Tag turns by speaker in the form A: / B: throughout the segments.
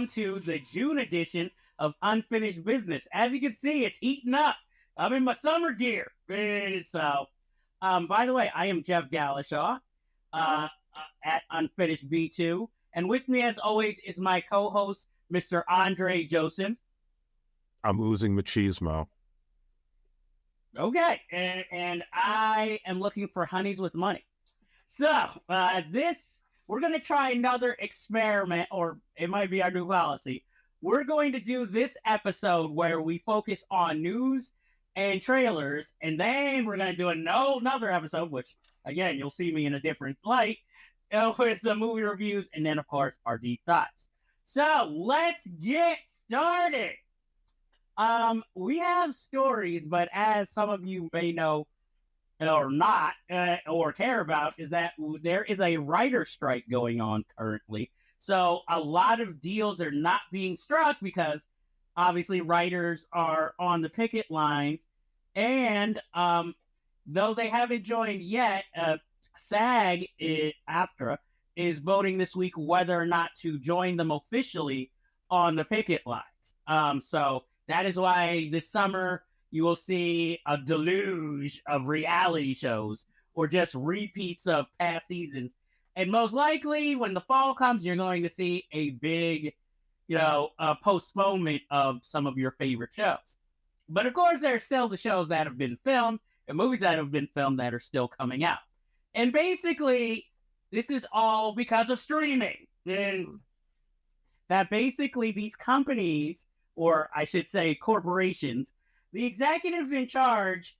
A: welcome to the June edition of Unfinished Business. As you can see, it's heating up. I'm in my summer gear. So, by the way, I am Jeff Gallishaw at Unfinished B2. And with me, as always, is my co-host, Mr. Andre Joseph.
B: I'm oozing machismo.
A: Okay, and I am looking for honeys with money. So, we're going to try another experiment, or it might be our new policy. We're going to do this episode where we focus on news and trailers, and then we're going to do another episode, which, again, you'll see me in a different light, with the movie reviews, and then, of course, our deep dives. So, let's get started. We have stories, but as some of you may know, or not, or care about, is that there is a writer strike going on currently. So a lot of deals are not being struck because obviously writers are on the picket lines. And though they haven't joined yet, SAG-AFTRA is voting this week whether or not to join them officially on the picket lines. So that is why this summer you will see a deluge of reality shows or just repeats of past seasons. And most likely, when the fall comes, you're going to see a big, postponement of some of your favorite shows. But of course, there are still the shows that have been filmed and movies that have been filmed that are still coming out. And basically, this is all because of streaming. And that basically these companies, or I should say corporations, the executives in charge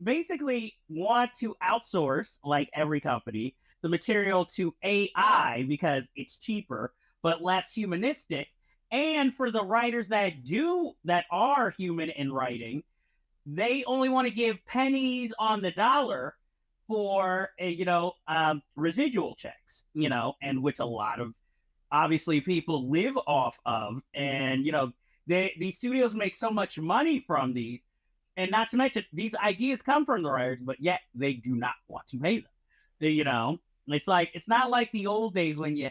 A: basically want to outsource, like every company, the material to AI because it's cheaper but less humanistic. And for the writers that are human in writing, they only want to give pennies on the dollar for residual checks, and which a lot of obviously people live off of, and these studios make so much money from these, and not to mention these ideas come from the writers, but yet they do not want to pay them. It's not like the old days when you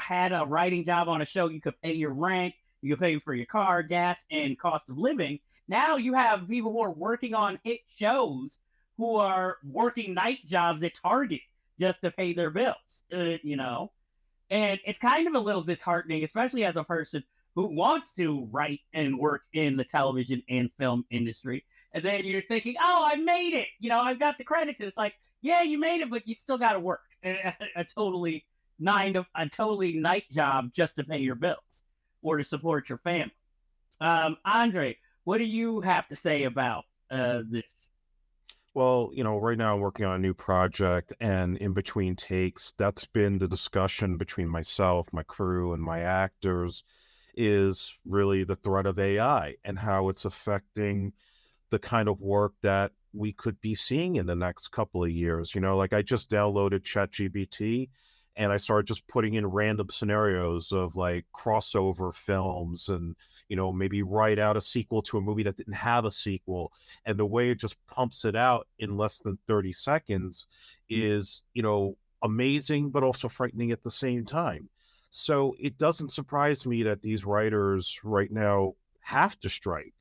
A: had a writing job on a show, you could pay your rent, you could pay for your car, gas, and cost of living. Now you have people who are working on hit shows who are working night jobs at Target just to pay their bills. And it's kind of a little disheartening, especially as a person who wants to write and work in the television and film industry. And then you're thinking, oh, I made it. I've got the credits. And it's like, yeah, you made it, but you still got to work a totally night job just to pay your bills or to support your family. Andre, what do you have to say about this?
B: Well, right now I'm working on a new project, and in between takes, that's been the discussion between myself, my crew, and my actors, is really the threat of AI and how it's affecting the kind of work that we could be seeing in the next couple of years. Like I just downloaded ChatGPT and I started just putting in random scenarios of like crossover films and, maybe write out a sequel to a movie that didn't have a sequel. And the way it just pumps it out in less than 30 seconds is, amazing, but also frightening at the same time. So it doesn't surprise me that these writers right now have to strike.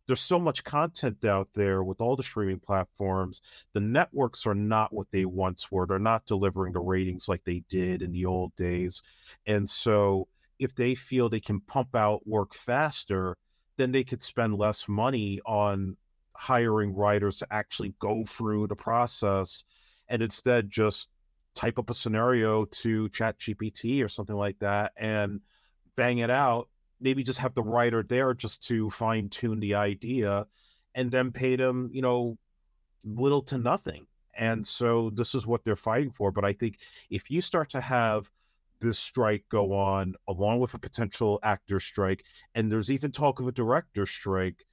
B: There's so much content out there with all the streaming platforms. The networks are not what they once were. They're not delivering the ratings like they did in the old days. And so if they feel they can pump out work faster, then they could spend less money on hiring writers to actually go through the process and instead just type up a scenario to ChatGPT or something like that and bang it out. Maybe just have the writer there just to fine tune the idea and then pay them, little to nothing. And so this is what they're fighting for. But I think if you start to have this strike go on along with a potential actor strike, and there's even talk of a director strike,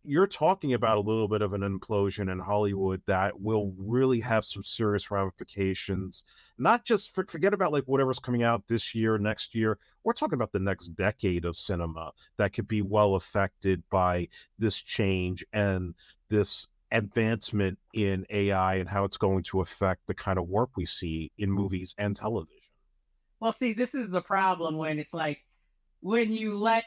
B: you're talking about a little bit of an implosion in Hollywood that will really have some serious ramifications. Not just forget about like whatever's coming out this year, next year. We're talking about the next decade of cinema that could be well affected by this change and this advancement in AI and how it's going to affect the kind of work we see in movies and television.
A: Well, see, this is the problem when it's like when you let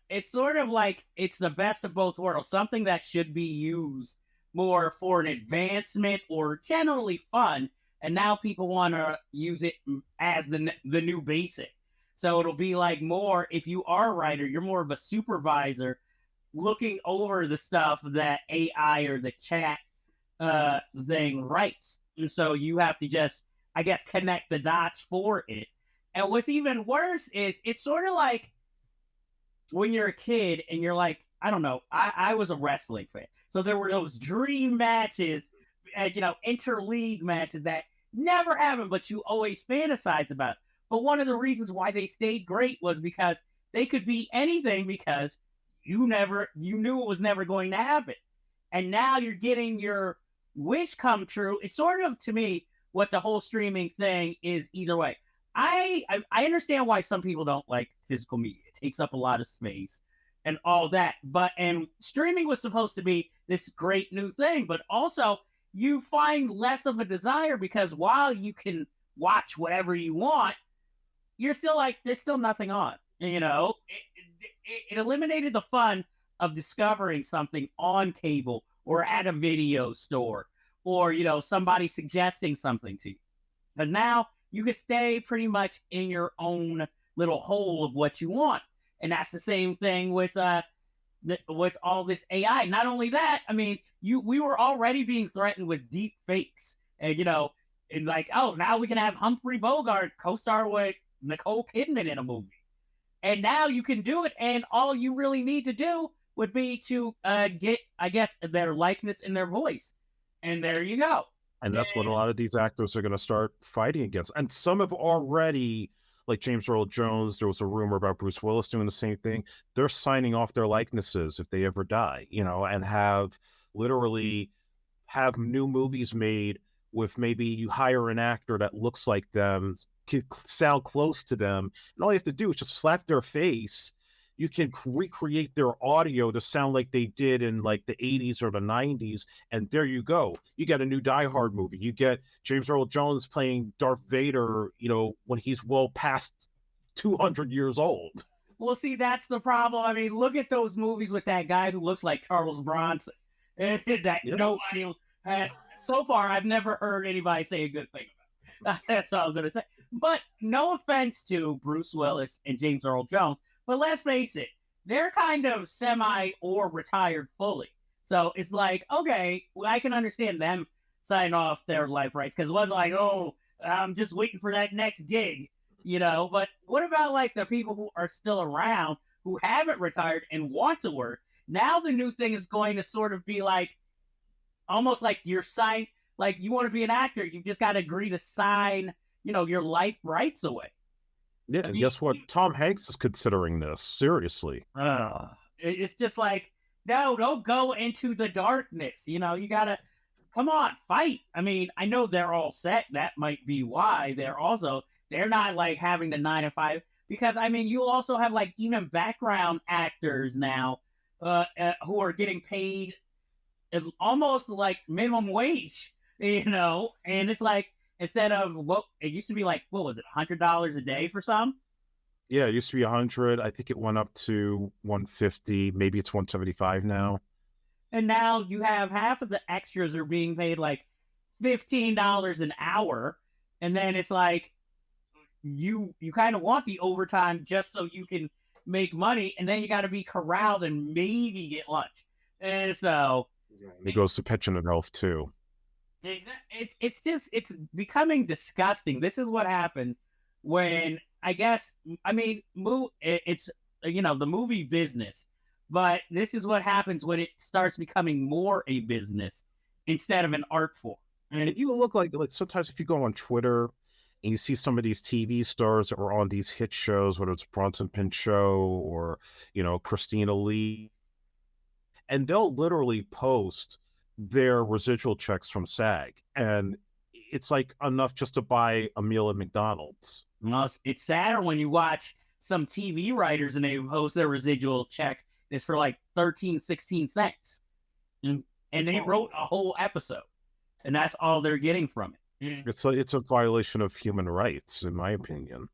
A: it's sort of like it's the best of both worlds, something that should be used more for an advancement or generally fun, and now people want to use it as the new basic. So it'll be like more if you are a writer, you're more of a supervisor looking over the stuff that AI or the chat thing writes. And so you have to just, I guess, connect the dots for it. And what's even worse is it's sort of like when you're a kid and you're like, I don't know, I was a wrestling fan. So there were those dream matches, interleague matches that never happened, but you always fantasize about. But one of the reasons why they stayed great was because they could be anything because you knew it was never going to happen. And now you're getting your wish come true. It's sort of, to me, what the whole streaming thing is either way. I understand why some people don't like physical media. It takes up a lot of space and all that. And streaming was supposed to be this great new thing, but also you find less of a desire because while you can watch whatever you want, you're still like, there's still nothing on. It eliminated the fun of discovering something on cable or at a video store or, somebody suggesting something to you. But now you can stay pretty much in your own little hole of what you want. And that's the same thing with all this AI. Not only that, I mean, we were already being threatened with deep fakes. And, and like, oh, now we can have Humphrey Bogart co-star with Nicole Kidman in a movie. And now you can do it, and all you really need to do would be to get, I guess, their likeness and their voice. And there you go.
B: And that's what a lot of these actors are going to start fighting against. And some have already, like James Earl Jones, there was a rumor about Bruce Willis doing the same thing. They're signing off their likenesses if they ever die, and have new movies made with maybe you hire an actor that looks like them, can sound close to them, and all you have to do is just slap their face. You can recreate their audio to sound like they did in like the 80s or the 90s, and there you go. You get a new Die Hard movie. You get James Earl Jones playing Darth Vader, when he's well past 200 years old.
A: Well, see, that's the problem. I mean, look at those movies with that guy who looks like Charles Bronson. Nobody had. So far, I've never heard anybody say a good thing about. That's all I'm going to say. But no offense to Bruce Willis and James Earl Jones, but let's face it, they're kind of semi or retired fully. So it's like, okay, I can understand them signing off their life rights because it wasn't like, oh, I'm just waiting for that next gig, But what about like the people who are still around who haven't retired and want to work? Now the new thing is going to sort of be like, almost like you're signed, like you want to be an actor, you just got to agree to sign, your life rights away.
B: Yeah, and guess what? Tom Hanks is considering this seriously.
A: It's just like, no, don't go into the darkness. You gotta come on, fight. I mean, I know they're all set. That might be why they're not like having the 9 to 5 because I mean, you'll also have like even background actors now who are getting paid almost like minimum wage, and it's like, instead of what it used to be like, what was it, $100 a day for some?
B: Yeah, it used to be 100. I think it went up to 150. Maybe it's 175 now.
A: And now you have half of the extras are being paid like $15 an hour, and then it's like you kind of want the overtime just so you can make money, and then you got to be corralled and maybe get lunch. And so
B: it goes to pension and health too.
A: It's becoming disgusting. This is what happens when, I guess, I mean, it's, the movie business, but this is what happens when it starts becoming more a business instead of an art form.
B: And if you look like sometimes if you go on Twitter and you see some of these TV stars that were on these hit shows, whether it's Bronson Pinchot or, Christina Lee, and they'll literally post their residual checks from SAG, and it's like enough just to buy a meal at McDonald's.
A: Well, it's sadder when you watch some TV writers and they post their residual checks. It's for like 13, 16 cents. And they wrote a whole episode, and that's all they're getting from it.
B: It's a violation of human rights, in my opinion.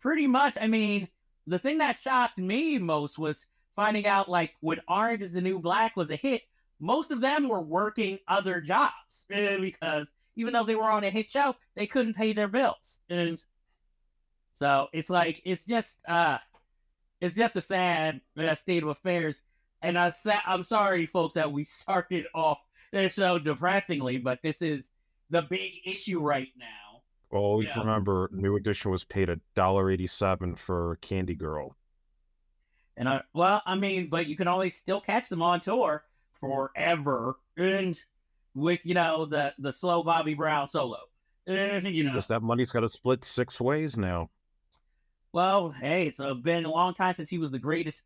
A: Pretty much. I mean, the thing that shocked me most was finding out, like, when Orange is the New Black was a hit, most of them were working other jobs because even though they were on a hit show, they couldn't pay their bills. And so it's like it's just a sad state of affairs. And I'm sorry, folks, that we started off so depressingly, but this is the big issue right now.
B: Well, always remember, New Edition was paid $1.87 for Candy Girl.
A: And but you can always still catch them on tour forever, and with the slow Bobby Brown solo.
B: Because that money's got to split 6 ways now.
A: Well, hey, it's been a long time since he was the greatest,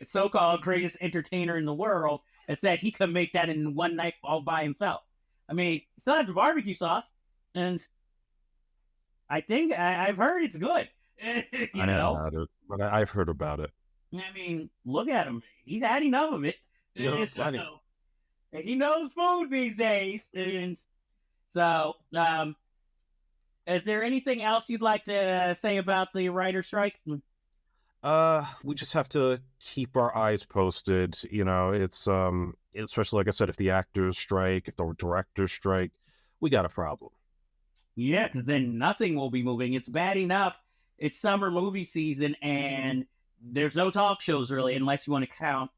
A: so-called greatest entertainer in the world, and said he could make that in one night all by himself. I mean, he still has the barbecue sauce, and I think I've heard it's good.
B: I know about it, but I've heard about it.
A: I mean, look at him. He's had enough of it. He knows food these days. And so, is there anything else you'd like to say about the writer's strike?
B: We just have to keep our eyes posted. It's especially, like I said, if the actors strike, if the directors strike, we got a problem.
A: Yeah, because then nothing will be moving. It's bad enough. It's summer movie season, and there's no talk shows really, unless you want to count,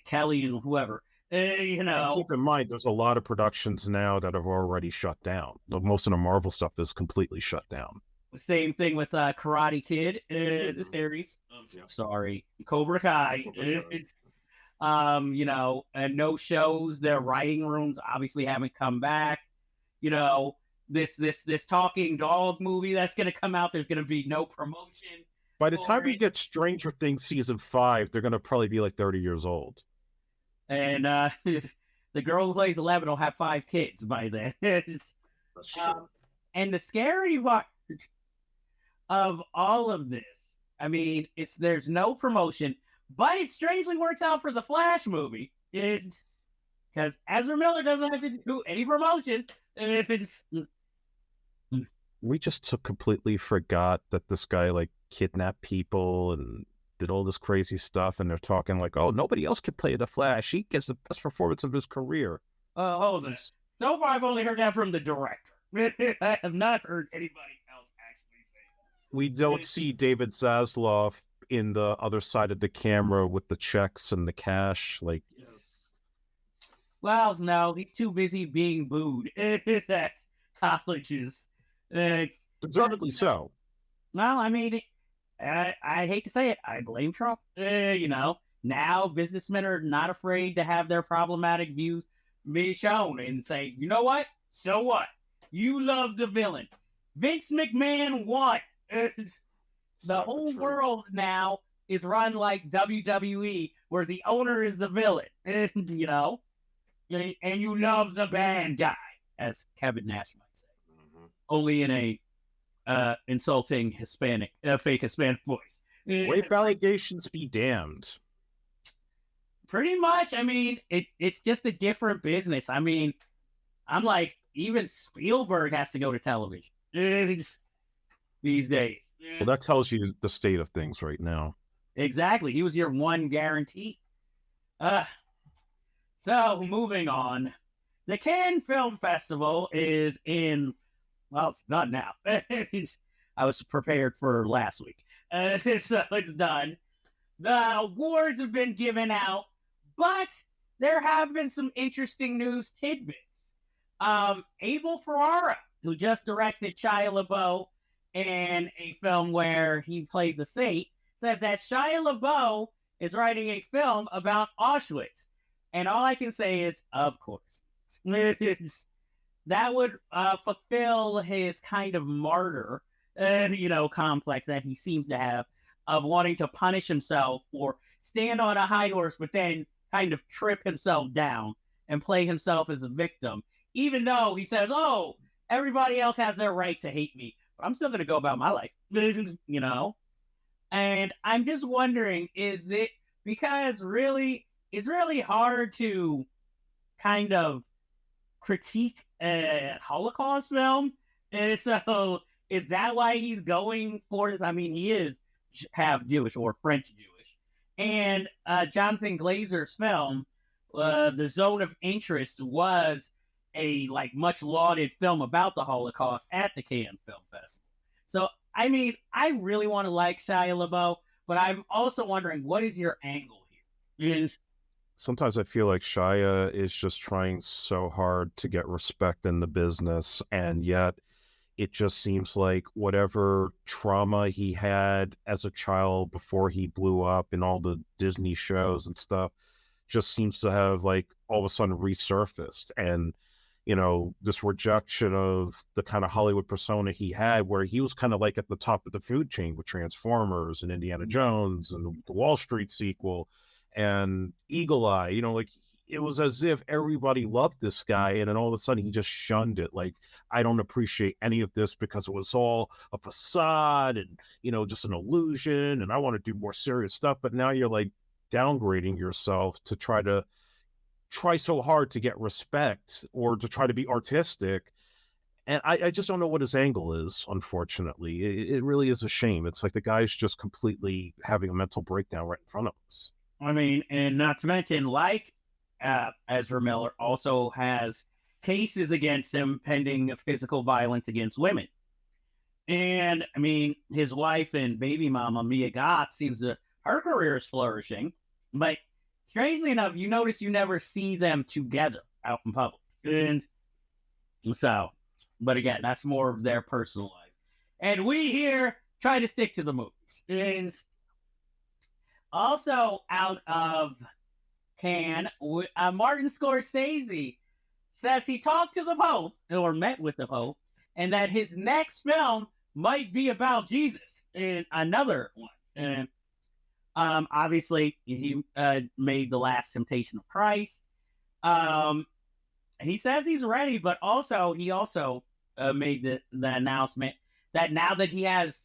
A: Kelly and whoever. And
B: keep in mind, there's a lot of productions now that have already shut down. Most of the Marvel stuff is completely shut down.
A: Same thing with Karate Kid, the series. Sorry, Cobra Kai. And no shows. Their writing rooms obviously haven't come back. This talking dog movie that's going to come out, there's going to be no promotion.
B: By the time we get Stranger Things season 5, they're going to probably be like 30 years old.
A: And the girl who plays 11 will have 5 kids by then.
B: That's true.
A: And the scary part of all of this, I mean, there's no promotion, but it strangely works out for the Flash movie. Because Ezra Miller doesn't have to do any promotion. And if it's...
B: We just completely forgot that this guy kidnapped people and did all this crazy stuff, and they're talking like, oh, nobody else could play the Flash. He gets the best performance of his career.
A: Hold on. So far, I've only heard that from the director. I have not heard anybody else actually say that.
B: We don't see David Zaslav in the other side of the camera with the checks and the cash.
A: Well, no, he's too busy being booed at colleges.
B: Deservedly so.
A: Well, I mean, I hate to say it, I blame Trump. Now businessmen are not afraid to have their problematic views be shown and say, you know what? So what? You love the villain. Vince McMahon won. The whole world now is run like WWE, where the owner is the villain. And you love the bad guy, as Kevin Nash might say. Mm-hmm. Only in a insulting Hispanic, fake Hispanic voice.
B: Rape allegations be damned.
A: Pretty much. I mean, it's just a different business. I mean, I'm like, even Spielberg has to go to television these days.
B: Well, that tells you the state of things right now.
A: Exactly. He was your one guarantee. So, moving on. The Cannes Film Festival is in... Well, it's done now. I was prepared for last week. So it's done. The awards have been given out, but there have been some interesting news tidbits. Abel Ferrara, who just directed Shia LaBeouf in a film where he plays a saint, says that Shia LaBeouf is writing a film about Auschwitz. And all I can say is, of course. That would fulfill his kind of martyr, complex that he seems to have of wanting to punish himself or stand on a high horse, but then kind of trip himself down and play himself as a victim, even though he says, oh, everybody else has their right to hate me, but I'm still going to go about my life, And I'm just wondering, is it because it's really hard to kind of critique a Holocaust film? And so Is that why he's going for this? I mean, he is half Jewish or French Jewish. And Jonathan Glazer's film, The Zone of Interest, was a like much lauded film about the Holocaust at the Cannes Film Festival. So, I mean, I really want to like Shia LaBeouf, but I'm also wondering, what is your angle here?
B: Sometimes I feel like Shia is just trying so hard to get respect in the business, and yet it just seems like whatever trauma he had as a child before he blew up in all the Disney shows and stuff just seems to have like all of a sudden resurfaced. And this rejection of the kind of Hollywood persona he had, where he was kind of like at the top of the food chain with Transformers and Indiana Jones and the Wall Street sequel and Eagle Eye, like it was as if everybody loved this guy, and then all of a sudden he just shunned it. Like, I don't appreciate any of this because it was all a facade and, just an illusion, and I want to do more serious stuff. But now you're like downgrading yourself to try so hard to get respect or to try to be artistic. And I just don't know what his angle is, unfortunately. It really is a shame. It's like the guy's just completely having a mental breakdown right in front of us.
A: I mean, and not to mention, like Ezra Miller also has cases against him pending physical violence against women. And, I mean, his wife and baby mama, Mia Goth, her career is flourishing. But strangely enough, you notice you never see them together out in public. And so, but again, that's more of their personal life. And we here try to stick to the movies. And also out of Cannes, Martin Scorsese says he talked to the Pope, or met with the Pope, and that his next film might be about Jesus. And another one. And obviously, he made The Last Temptation of Christ. He says he's ready, but he also made the announcement that now that he has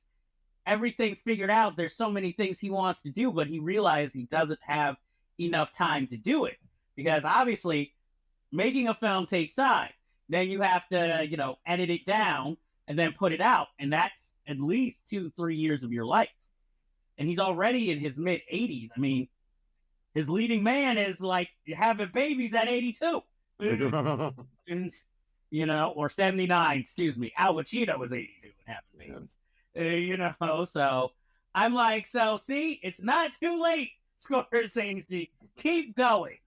A: everything figured out, there's so many things he wants to do, but he realized he doesn't have enough time to do it. Because obviously, making a film takes time. Then you have to, edit it down and then put it out. And that's at least 2-3 years of your life. And he's already in his mid-80s. I mean, his leading man is like having babies at 82. And, or 79, excuse me. Al Pacino was 82 and having babies. So I'm like, see, it's not too late, Scorsese. Keep going.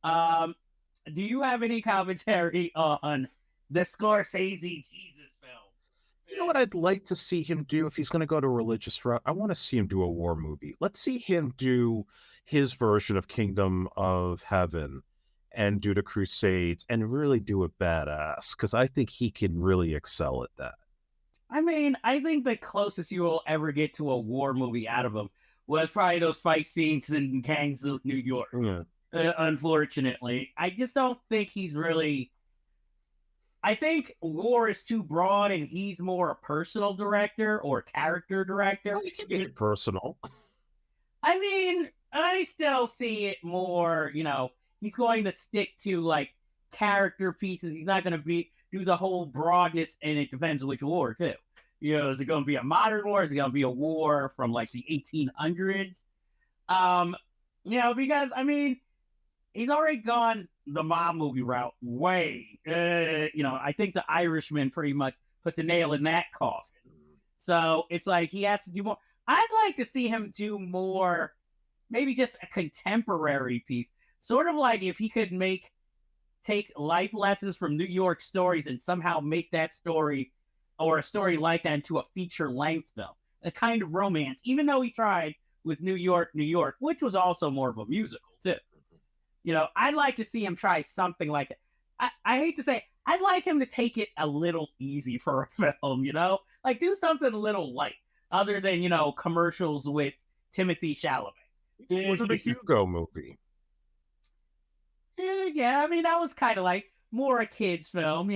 A: Do you have any commentary on the Scorsese Jesus film?
B: You know what I'd like to see him do if he's going to go to a religious route? I want to see him do a war movie. Let's see him do his version of Kingdom of Heaven and do the Crusades and really do it badass, because I think he can really excel at that.
A: I mean, I think the closest you will ever get to a war movie out of him was probably those fight scenes in Gangs of New York.
B: Yeah.
A: Unfortunately, I just don't think he's really. I think war is too broad, and he's more a personal director or character director.
B: Well, you can get it personal.
A: I mean, I still see it more. He's going to stick to like character pieces. He's not going to do the whole broadness, and it depends which war too. Is it going to be a modern war? Is it going to be a war from like the 1800s? Because I mean, he's already gone the mob movie route way. I think The Irishman pretty much put the nail in that coffin. So it's like he has to do more. I'd like to see him do more, maybe just a contemporary piece. Sort of like if he could take life lessons from New York stories and somehow make that story or a story like that into a feature-length film. A kind of romance, even though he tried with New York, which was also more of a musical, too. I'd like to see him try something like it. I hate to say, I'd like him to take it a little easy for a film, Like, do something a little light, other than, commercials with Timothy Chalamet.
B: Was it a Hugo movie?
A: Yeah, I mean, that was kind of like more a kid's film,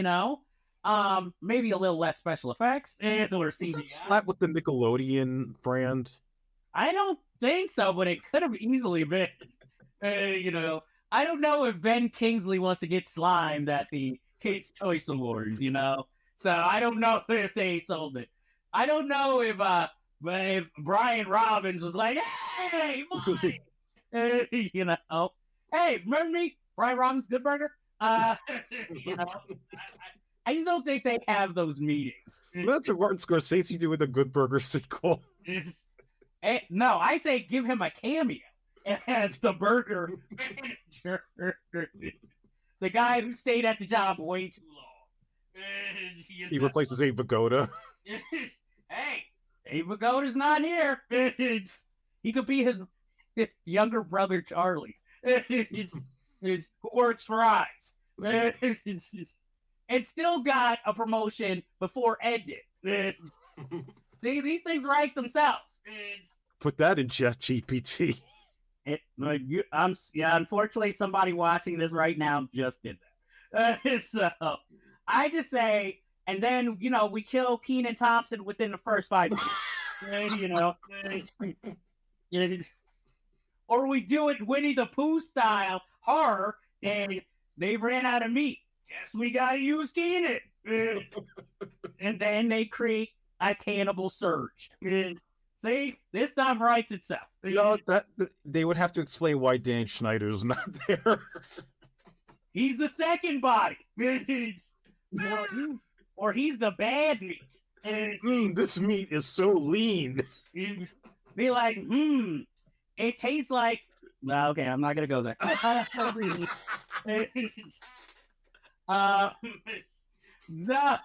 A: maybe a little less special effects or CGI.
B: Slap with the Nickelodeon brand?
A: I don't think so, but it could have easily been. I don't know if Ben Kingsley wants to get slimed at the Kids' Choice Awards, So I don't know if they sold it. I don't know if Brian Robbins was like, "Hey, Mike," you know, "Hey, remember me, Brian Robbins, Good Burger?" You know, I just don't think they have those meetings.
B: That's what Martin Scorsese do with the Good Burger sequel.
A: No, I say give him a cameo as the burger manager, the guy who stayed at the job way too long.
B: He replaces Abe Vigoda.
A: Hey, Abe Vigoda's not here. He could be his younger brother Charlie. Who works for eyes. And still got a promotion before Ed did. See, these things write themselves.
B: Put that in ChatGPT.
A: Unfortunately, somebody watching this right now just did that. So I just say, and then we kill Kenan Thompson within the first 5 minutes. Or we do it Winnie the Pooh style horror, and they ran out of meat. Guess we gotta use Kenan. And then they create a cannibal surge. See, this stuff writes itself.
B: That they would have to explain why Dan Schneider's not there.
A: He's the second body. Or he's the bad meat.
B: This meat is so lean.
A: Be like, it tastes like. No, okay, I'm not gonna go there. No.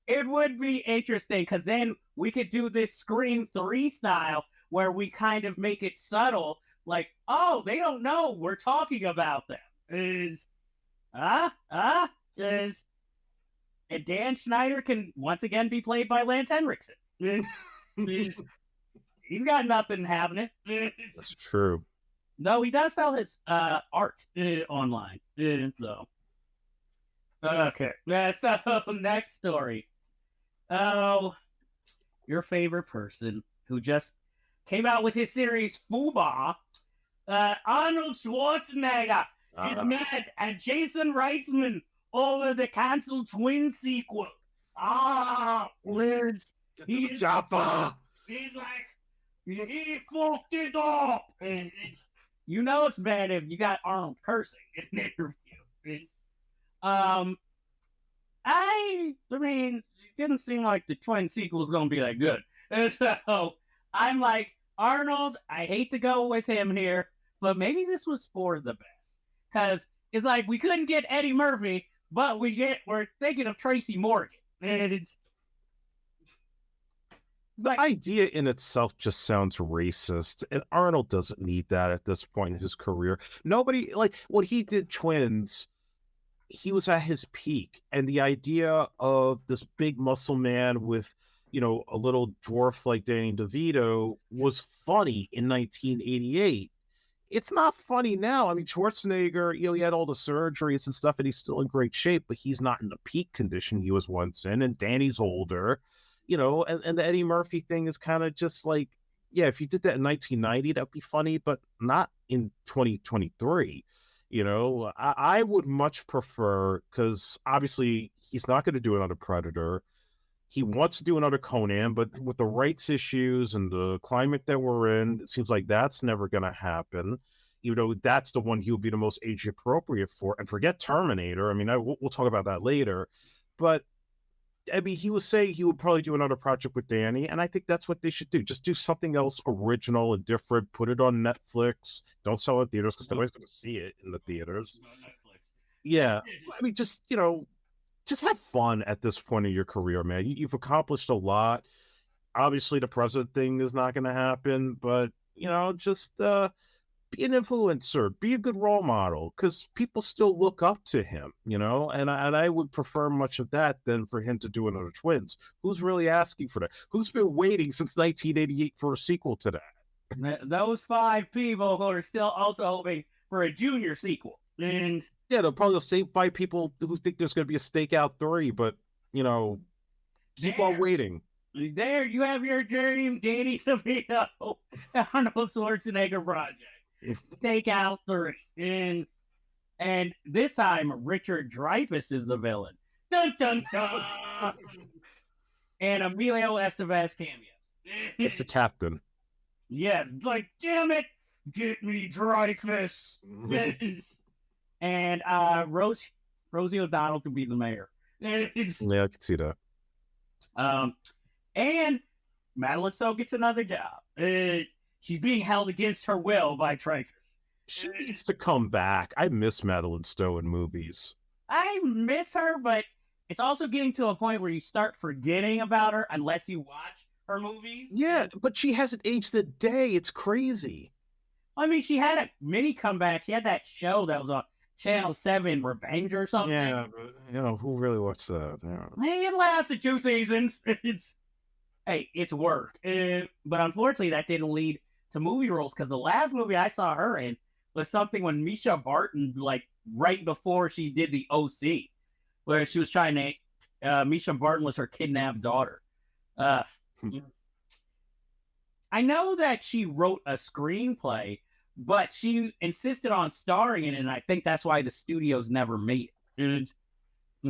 A: It would be interesting because then we could do this Scream 3 style where we kind of make it subtle, like, oh, they don't know we're talking about them. And Dan Schneider can once again be played by Lance Henriksen. He's got nothing happening.
B: That's true.
A: No, he does sell his art online. So. Okay. So, next story. Oh, your favorite person who just came out with his series Fuba, Arnold Schwarzenegger is mad at Jason Reitman over the canceled Twin sequel. Liz, he's like, he fucked it up. And it's bad if you got Arnold cursing in an interview. I mean, it didn't seem like the Twin sequel was going to be that good. And so I'm like, Arnold, I hate to go with him here, but maybe this was for the best. Because it's like we couldn't get Eddie Murphy, but we're thinking of Tracy Morgan. And it's
B: the idea in itself just sounds racist, and Arnold doesn't need that at this point in his career. Nobody, like, when he did Twins, he was at his peak, and the idea of this big muscle man with, a little dwarf like Danny DeVito was funny in 1988. It's not funny now. I mean, Schwarzenegger, he had all the surgeries and stuff, and he's still in great shape, but he's not in the peak condition he was once in, and Danny's older, and the Eddie Murphy thing is kind of just like, yeah, if you did that in 1990, that'd be funny, but not in 2023. I would much prefer, because obviously he's not going to do another Predator. He wants to do another Conan, but with the rights issues and the climate that we're in, it seems like that's never going to happen. That's the one he'll be the most age appropriate for. And forget Terminator. I mean, we'll talk about that later. But I mean, he was saying he would probably do another project with Danny, and I think that's what they should do. Just do something else original and different. Put it on Netflix. Don't sell it in theaters because nobody's going to see it in the theaters. Yeah, I mean, just have fun at this point in your career, man. You've accomplished a lot. Obviously, the president thing is not going to happen, but just be an influencer, be a good role model, because people still look up to him, and I would prefer much of that than for him to do another Twins. Who's really asking for that? Who's been waiting since 1988 for a sequel to that?
A: Those 5 people who are still also hoping for a junior sequel. And
B: yeah, they'll probably save 5 people who think there's going to be a Stakeout 3, but keep on waiting.
A: There you have your dream, Danny DeVito, Arnold Schwarzenegger project. Stakeout 3. And this time, Richard Dreyfuss is the villain. Dun dun dun. And Emilio Estevez cameos.
B: It's the captain.
A: Yes, like, damn it, get me Dreyfus. And Rosie O'Donnell could be the mayor.
B: Yeah, I could see that.
A: And Madeline Stowe gets another job. She's being held against her will by Dreyfus.
B: She needs to come back. I miss Madeline Stowe in movies.
A: I miss her, but it's also getting to a point where you start forgetting about her unless you watch her movies.
B: Yeah, but she hasn't aged a day. It's crazy.
A: I mean, she had a mini comeback. She had that show that was on Channel 7, Revenge or something.
B: Yeah, but, who really watched that? Yeah.
A: Hey, it lasted 2 seasons. It's work. But unfortunately, that didn't lead to movie roles, because the last movie I saw her in was something when Misha Barton, like right before she did the OC, where she was trying to, Misha Barton was her kidnapped daughter. I know that she wrote a screenplay, but she insisted on starring in it, and I think that's why the studios never made it.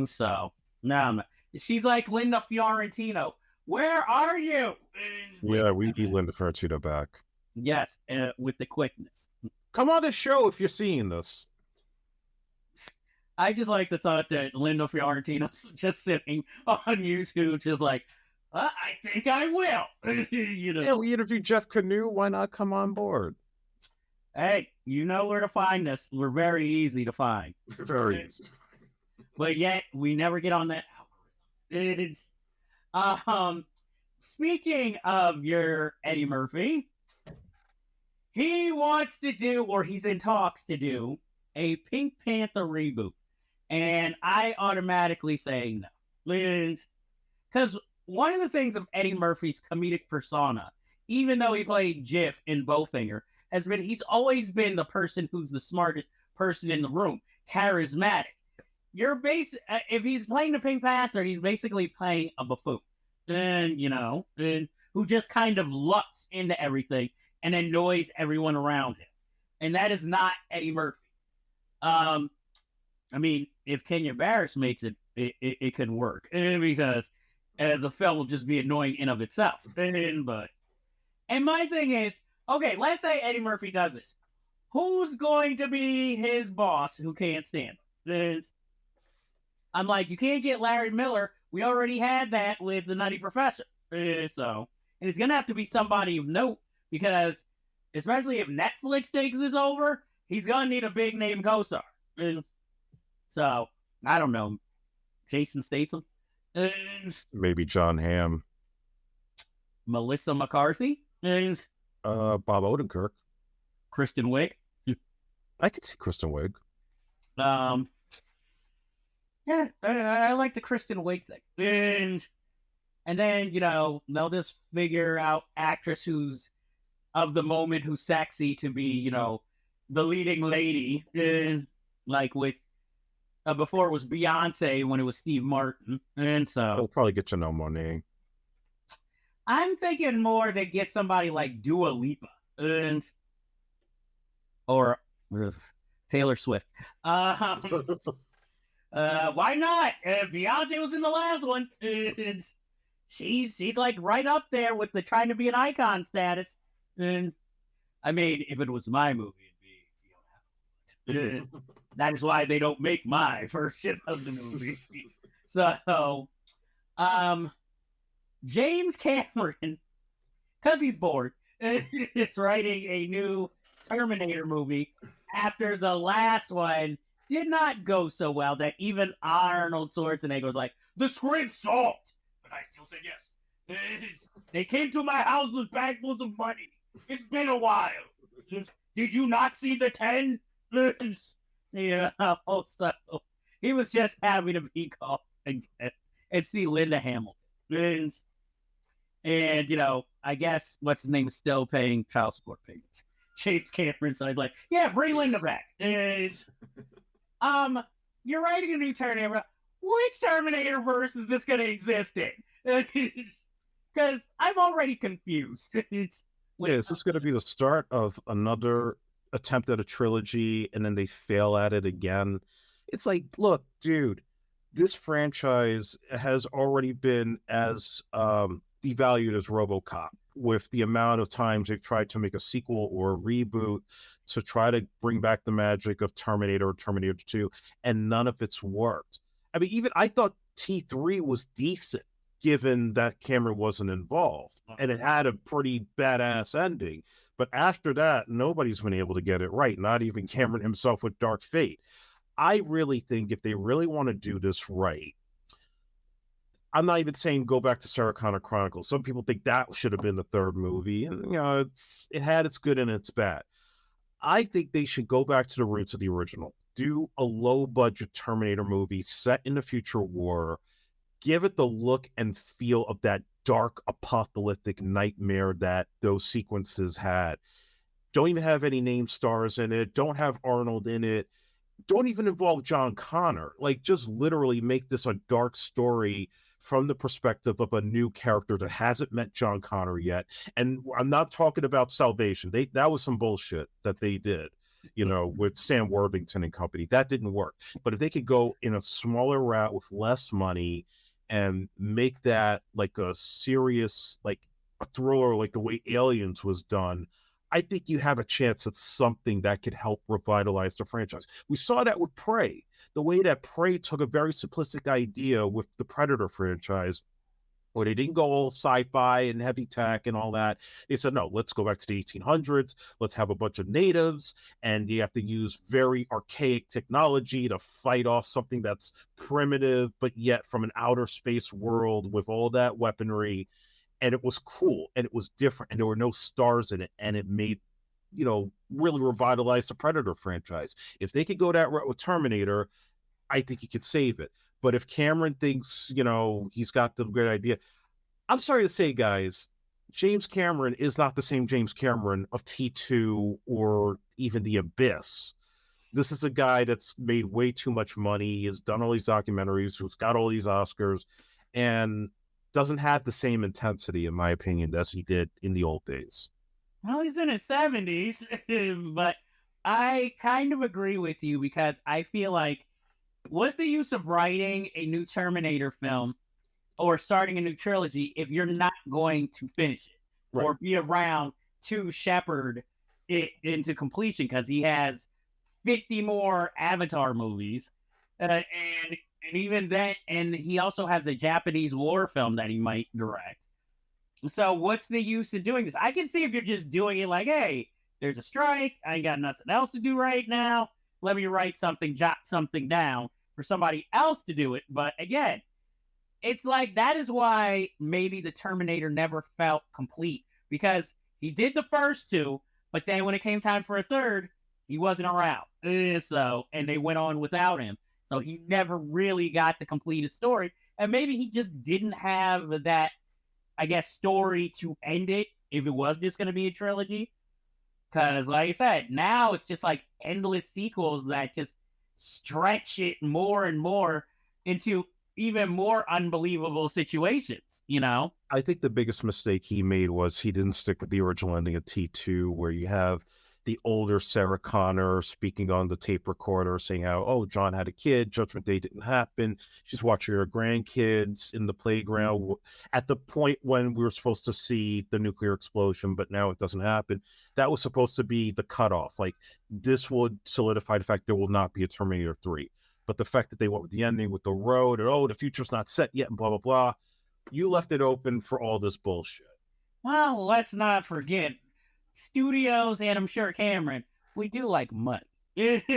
A: So, no. She's like Linda Fiorentino. Where are you?
B: Yeah, we need Linda Fiorentino back.
A: Yes, with the quickness.
B: Come on the show if you're seeing this.
A: I just like the thought that Linda Fiorentino's just sitting on YouTube, just like, I think I will.
B: Yeah, we interviewed Jeff Canoe. Why not come on board?
A: Hey, you know where to find us. We're very easy to find.
B: Very easy.
A: But yet, we never get on that algorithm. Speaking of your Eddie Murphy, he wants to do, or he's in talks to do, a Pink Panther reboot. And I automatically say no. Because one of the things of Eddie Murphy's comedic persona, even though he played Jiff in Bowfinger, has been he's always been the person who's the smartest person in the room, charismatic. If he's playing the Pink Panther, he's basically playing a buffoon, and who just kind of lucks into everything and annoys everyone around him, and that is not Eddie Murphy. I mean, if Kenya Barris makes it, it could work, because the film will just be annoying in of itself. And my thing is, okay, let's say Eddie Murphy does this. Who's going to be his boss who can't stand him? I'm like, you can't get Larry Miller. We already had that with The Nutty Professor. And it's going to have to be somebody of note, because especially if Netflix takes this over, he's going to need a big name co-star. So, I don't know. Jason Statham?
B: Maybe John Hamm.
A: Melissa McCarthy?
B: Bob Odenkirk.
A: Kristen Wiig?
B: I could see Kristen Wiig.
A: Yeah, I like the Kristen Wiig thing. And then, they'll just figure out actress who's of the moment, who's sexy to be, the leading lady. Like with, before it was Beyonce, when it was Steve Martin. And so
B: They'll probably get Janelle Monáe.
A: I'm thinking more they get somebody like Dua Lipa. Or Taylor Swift. Why not? Beyonce was in the last one. She's like right up there with the trying to be an icon status. And I mean, if it was my movie, it'd be Fiona. That is why they don't make my version of the movie. So, James Cameron, because he's bored, is writing a new Terminator movie after the last one did not go so well that even Arnold Schwarzenegger was like, the script sucked, but I still said yes. They came to my house with bagfuls of money. It's been a while. Did you not see the 10? Yeah, so he was just happy to be called and see Linda Hamilton. And I guess what's his name is still paying child support payments. James Cameron, so I was like, yeah, bring Linda back. You're writing a new Terminator. Which Terminator verse is this going to exist in? Because I'm already confused.
B: Is this going to be the start of another attempt at a trilogy, and then they fail at it again? It's like, look, dude, this franchise has already been as devalued as RoboCop, with the amount of times they've tried to make a sequel or a reboot to try to bring back the magic of Terminator or Terminator 2, and none of it's worked. I mean, even I thought T3 was decent, given that Cameron wasn't involved, and it had a pretty badass ending. But after that, nobody's been able to get it right, not even Cameron himself with Dark Fate. I really think if they really want to do this right, I'm not even saying go back to Sarah Connor Chronicles. Some people think that should have been the third movie, and it had its good and its bad. I think they should go back to the roots of the original. Do a low budget Terminator movie set in the future war. Give it the look and feel of that dark apocalyptic nightmare that those sequences had. Don't even have any name stars in it. Don't have Arnold in it. Don't even involve John Connor. Like, just literally make this a dark story from the perspective of a new character that hasn't met John Connor yet. And I'm not talking about Salvation. That was some bullshit that they did, with Sam Worthington and company. That didn't work. But if they could go in a smaller route with less money and make that like a serious, like a thriller, like the way Aliens was done, I think you have a chance at something that could help revitalize the franchise. We saw that with Prey. The way that Prey took a very simplistic idea with the Predator franchise, where they didn't go all sci-fi and heavy tech and all that. They said, no, let's go back to the 1800s. Let's have a bunch of natives, and you have to use very archaic technology to fight off something that's primitive, but yet from an outer space world with all that weaponry. And it was cool, and it was different, and there were no stars in it, and it made, really revitalize the Predator franchise. If they could go that route with Terminator, I think he could save it. But if Cameron thinks, he's got the great idea, I'm sorry to say, guys, James Cameron is not the same James Cameron of T2 or even The Abyss. This is a guy that's made way too much money. He has done all these documentaries, who's got all these Oscars, and doesn't have the same intensity, in my opinion, as he did in the old days.
A: Well, he's in his 70s, but I kind of agree with you, because I feel like, what's the use of writing a new Terminator film or starting a new trilogy if you're not going to finish it, right, or be around to shepherd it into completion? Because he has 50 more Avatar movies, and even then, and he also has a Japanese war film that he might direct. So what's the use of doing this? I can see if you're just doing it like, hey, there's a strike, I ain't got nothing else to do right now, let me write something, jot something down for somebody else to do it. But again, it's like, that is why maybe the Terminator never felt complete, because he did the first two, but then when it came time for a third, he wasn't around. So, and they went on without him. So he never really got to complete his story. And maybe he just didn't have that, I guess, story to end it if it was just going to be a trilogy. Because, like I said, now it's just like endless sequels that just stretch it more and more into even more unbelievable situations,
B: I think the biggest mistake he made was he didn't stick with the original ending of T2, where you have the older Sarah Connor speaking on the tape recorder saying how, oh, John had a kid, Judgment Day didn't happen, she's watching her grandkids in the playground at the point when we were supposed to see the nuclear explosion, but now it doesn't happen. That was supposed to be the cutoff. Like, this would solidify the fact there will not be a Terminator 3. But the fact that they went with the ending with the road, and oh, the future's not set yet, and blah, blah, blah, you left it open for all this bullshit.
A: Well, let's not forget, studios, and I'm sure Cameron, we do like money.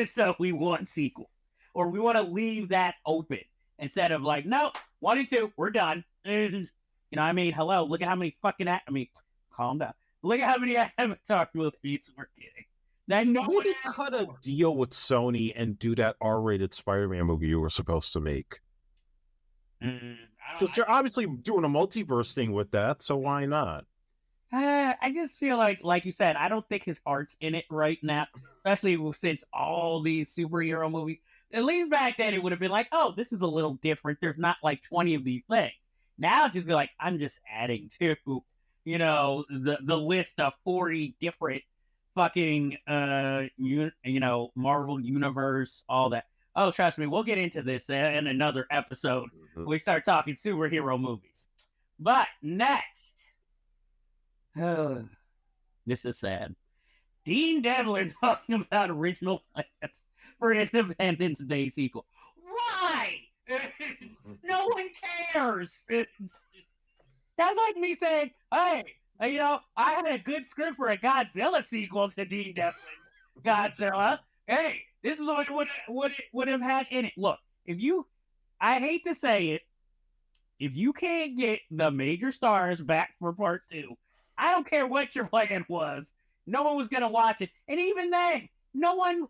A: So we want sequels, or we want to leave that open instead of like, no, 1 and 2, we're done. I mean, hello, look at how many fucking, calm down. Look at how many Avatar movies we're getting. Then
B: nobody cut a deal with Sony and do that R-rated Spider-Man movie you were supposed to make. Because they're obviously doing a multiverse thing with that, so why not?
A: I just feel like you said, I don't think his heart's in it right now, especially since all these superhero movies. At least back then, it would have been like, oh, this is a little different. There's not like 20 of these things. Now, just be like, I'm just adding to, the list of 40 different fucking, Marvel Universe, all that. Oh, trust me, we'll get into this in another episode when we start talking superhero movies. But next, this is sad. Dean Devlin talking about original plans for Independence Day sequel. Why? No one cares. That's like me saying, hey, you know, I had a good script for a Godzilla sequel to Dean Devlin. Godzilla. Hey, this is what it would have had in it. Look, I hate to say it, if you can't get the major stars back for part 2, I don't care what your plan was. No one was gonna watch it, and even then, no one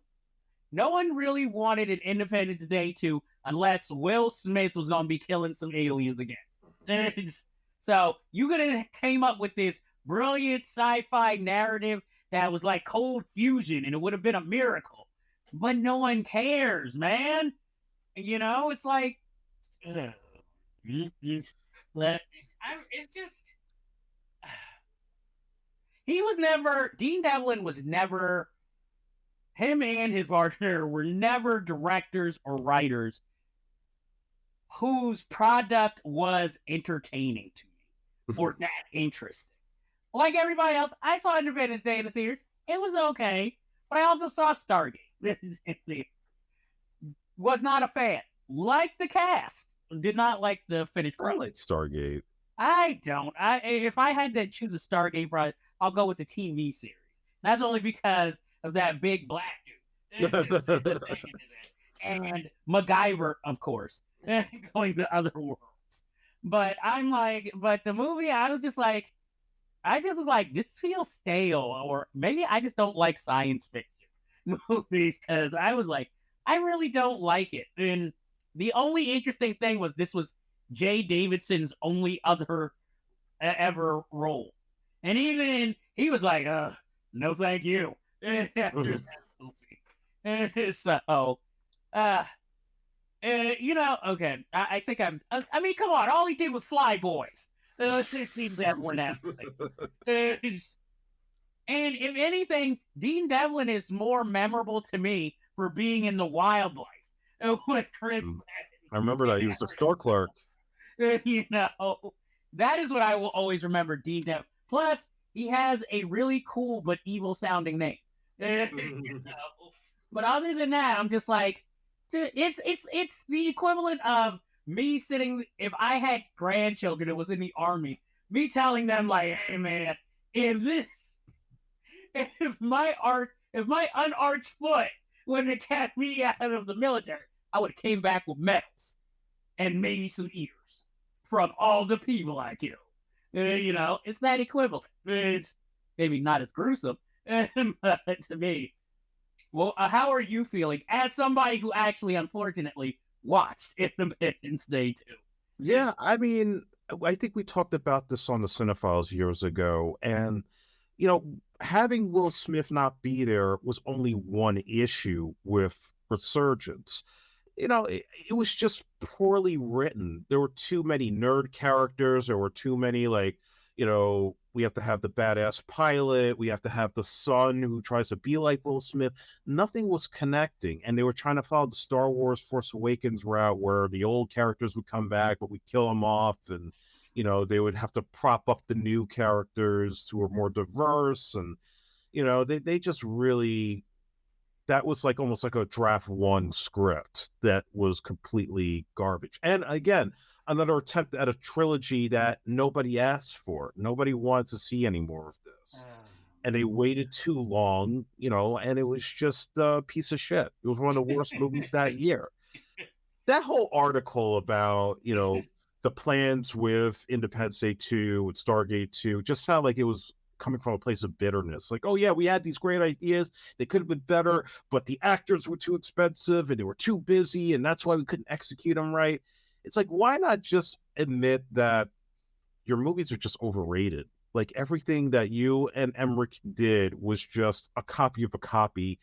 A: really wanted an Independence Day 2 unless Will Smith was gonna be killing some aliens again. So you could have came up with this brilliant sci-fi narrative that was like Cold Fusion, and it would have been a miracle. But no one cares, man. You know, it's like, it's just. Dean Devlin was never, him and his partner were never directors or writers whose product was entertaining to me or that interesting. Like everybody else, I saw Independence Day in the theaters. It was okay, but I also saw Stargate. Was not a fan. Liked the cast. Did not like the finished product.
B: I like Stargate.
A: I don't. If I had to choose a Stargate product, I'll go with the TV series. That's only because of that big black dude. And MacGyver, of course, going to other worlds. But the movie, I was just like, this feels stale, or maybe I just don't like science fiction movies, because I was like, I really don't like it. And the only interesting thing was this was Jay Davidson's only other ever role. And even he was like, no thank you. So, you know, okay. I think I mean, come on. All he did was Fly Boys. It seems that more naturally. And if anything, Dean Devlin is more memorable to me for being in The Wildlife with Chris.
B: I remember that he was a store clerk.
A: You know, that is what I will always remember Dean Devlin. Plus, he has a really cool but evil sounding name. You know? But other than that, I'm just like, dude, it's the equivalent of me sitting. If I had grandchildren that was in the army, me telling them like, hey man, if my unarched foot would have kept me out of the military, I would have came back with medals and maybe some ears from all the people I killed. You know, it's that equivalent. It's maybe not as gruesome, but to me. Well, how are you feeling as somebody who actually, unfortunately, watched Independence Day 2?
B: Yeah, I mean, I think we talked about this on the Cinephiles years ago, and, you know, having Will Smith not be there was only one issue with Resurgence. You know, it was just poorly written. There were too many nerd characters. There were too many, like, you know, we have to have the badass pilot. We have to have the son who tries to be like Will Smith. Nothing was connecting. And they were trying to follow the Star Wars Force Awakens route where the old characters would come back, but we kill them off. And, you know, they would have to prop up the new characters who are more diverse. And, you know, they just really... That was like almost like a draft one script that was completely garbage. And again, another attempt at a trilogy that nobody asked for. Nobody wanted to see any more of this. And they waited too long, you know, and it was just a piece of shit. It was one of the worst movies that year. That whole article about, you know, the plans with Independence Day 2, with Stargate 2, just sounded like it was coming from a place of bitterness. Like, oh yeah, we had these great ideas. They could have been better, but the actors were too expensive and they were too busy, and that's why we couldn't execute them right. It's like, why not just admit that your movies are just overrated? Like, everything that you and Emmerich did was just a copy of a copy.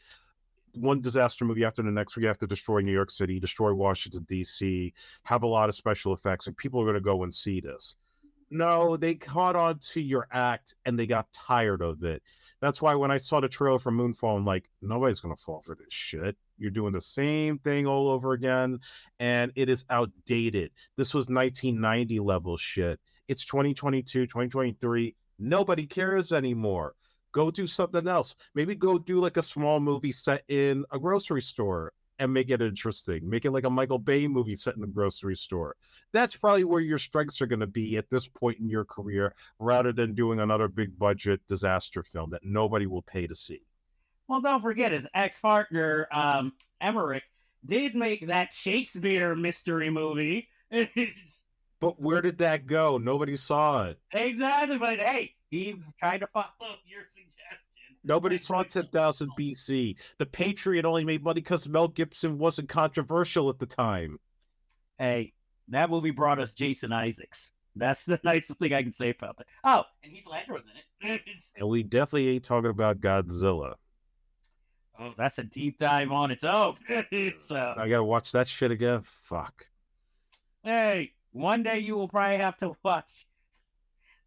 B: One disaster movie after the next, where you have to destroy New York City, destroy Washington, D.C., have a lot of special effects, and people are going to go and see this. No, they caught on to your act and they got tired of it. That's why when I saw the trailer for Moonfall, I'm like, nobody's gonna fall for this shit. You're doing the same thing all over again, and it is outdated. This was 1990 level shit. It's 2022, 2023. Nobody cares anymore. Go do something else. Maybe go do like a small movie set in a grocery store and make it interesting. Make it like a Michael Bay movie set in a grocery store. That's probably where your strengths are going to be at this point in your career, rather than doing another big budget disaster film that nobody will pay to see.
A: Well, don't forget his ex-partner, Emmerich, did make that Shakespeare mystery movie.
B: But where did that go? Nobody saw it.
A: Exactly, but hey, he tried to follow your suggestion.
B: Nobody saw 10,000 BC. The Patriot only made money because Mel Gibson wasn't controversial at the time.
A: Hey, that movie brought us Jason Isaacs. That's the nicest thing I can say about that. Oh, and Heath Ledger was in it.
B: And we definitely ain't talking about Godzilla.
A: Oh, that's a deep dive on its own.
B: I gotta watch that shit again. Fuck.
A: Hey, one day you will probably have to watch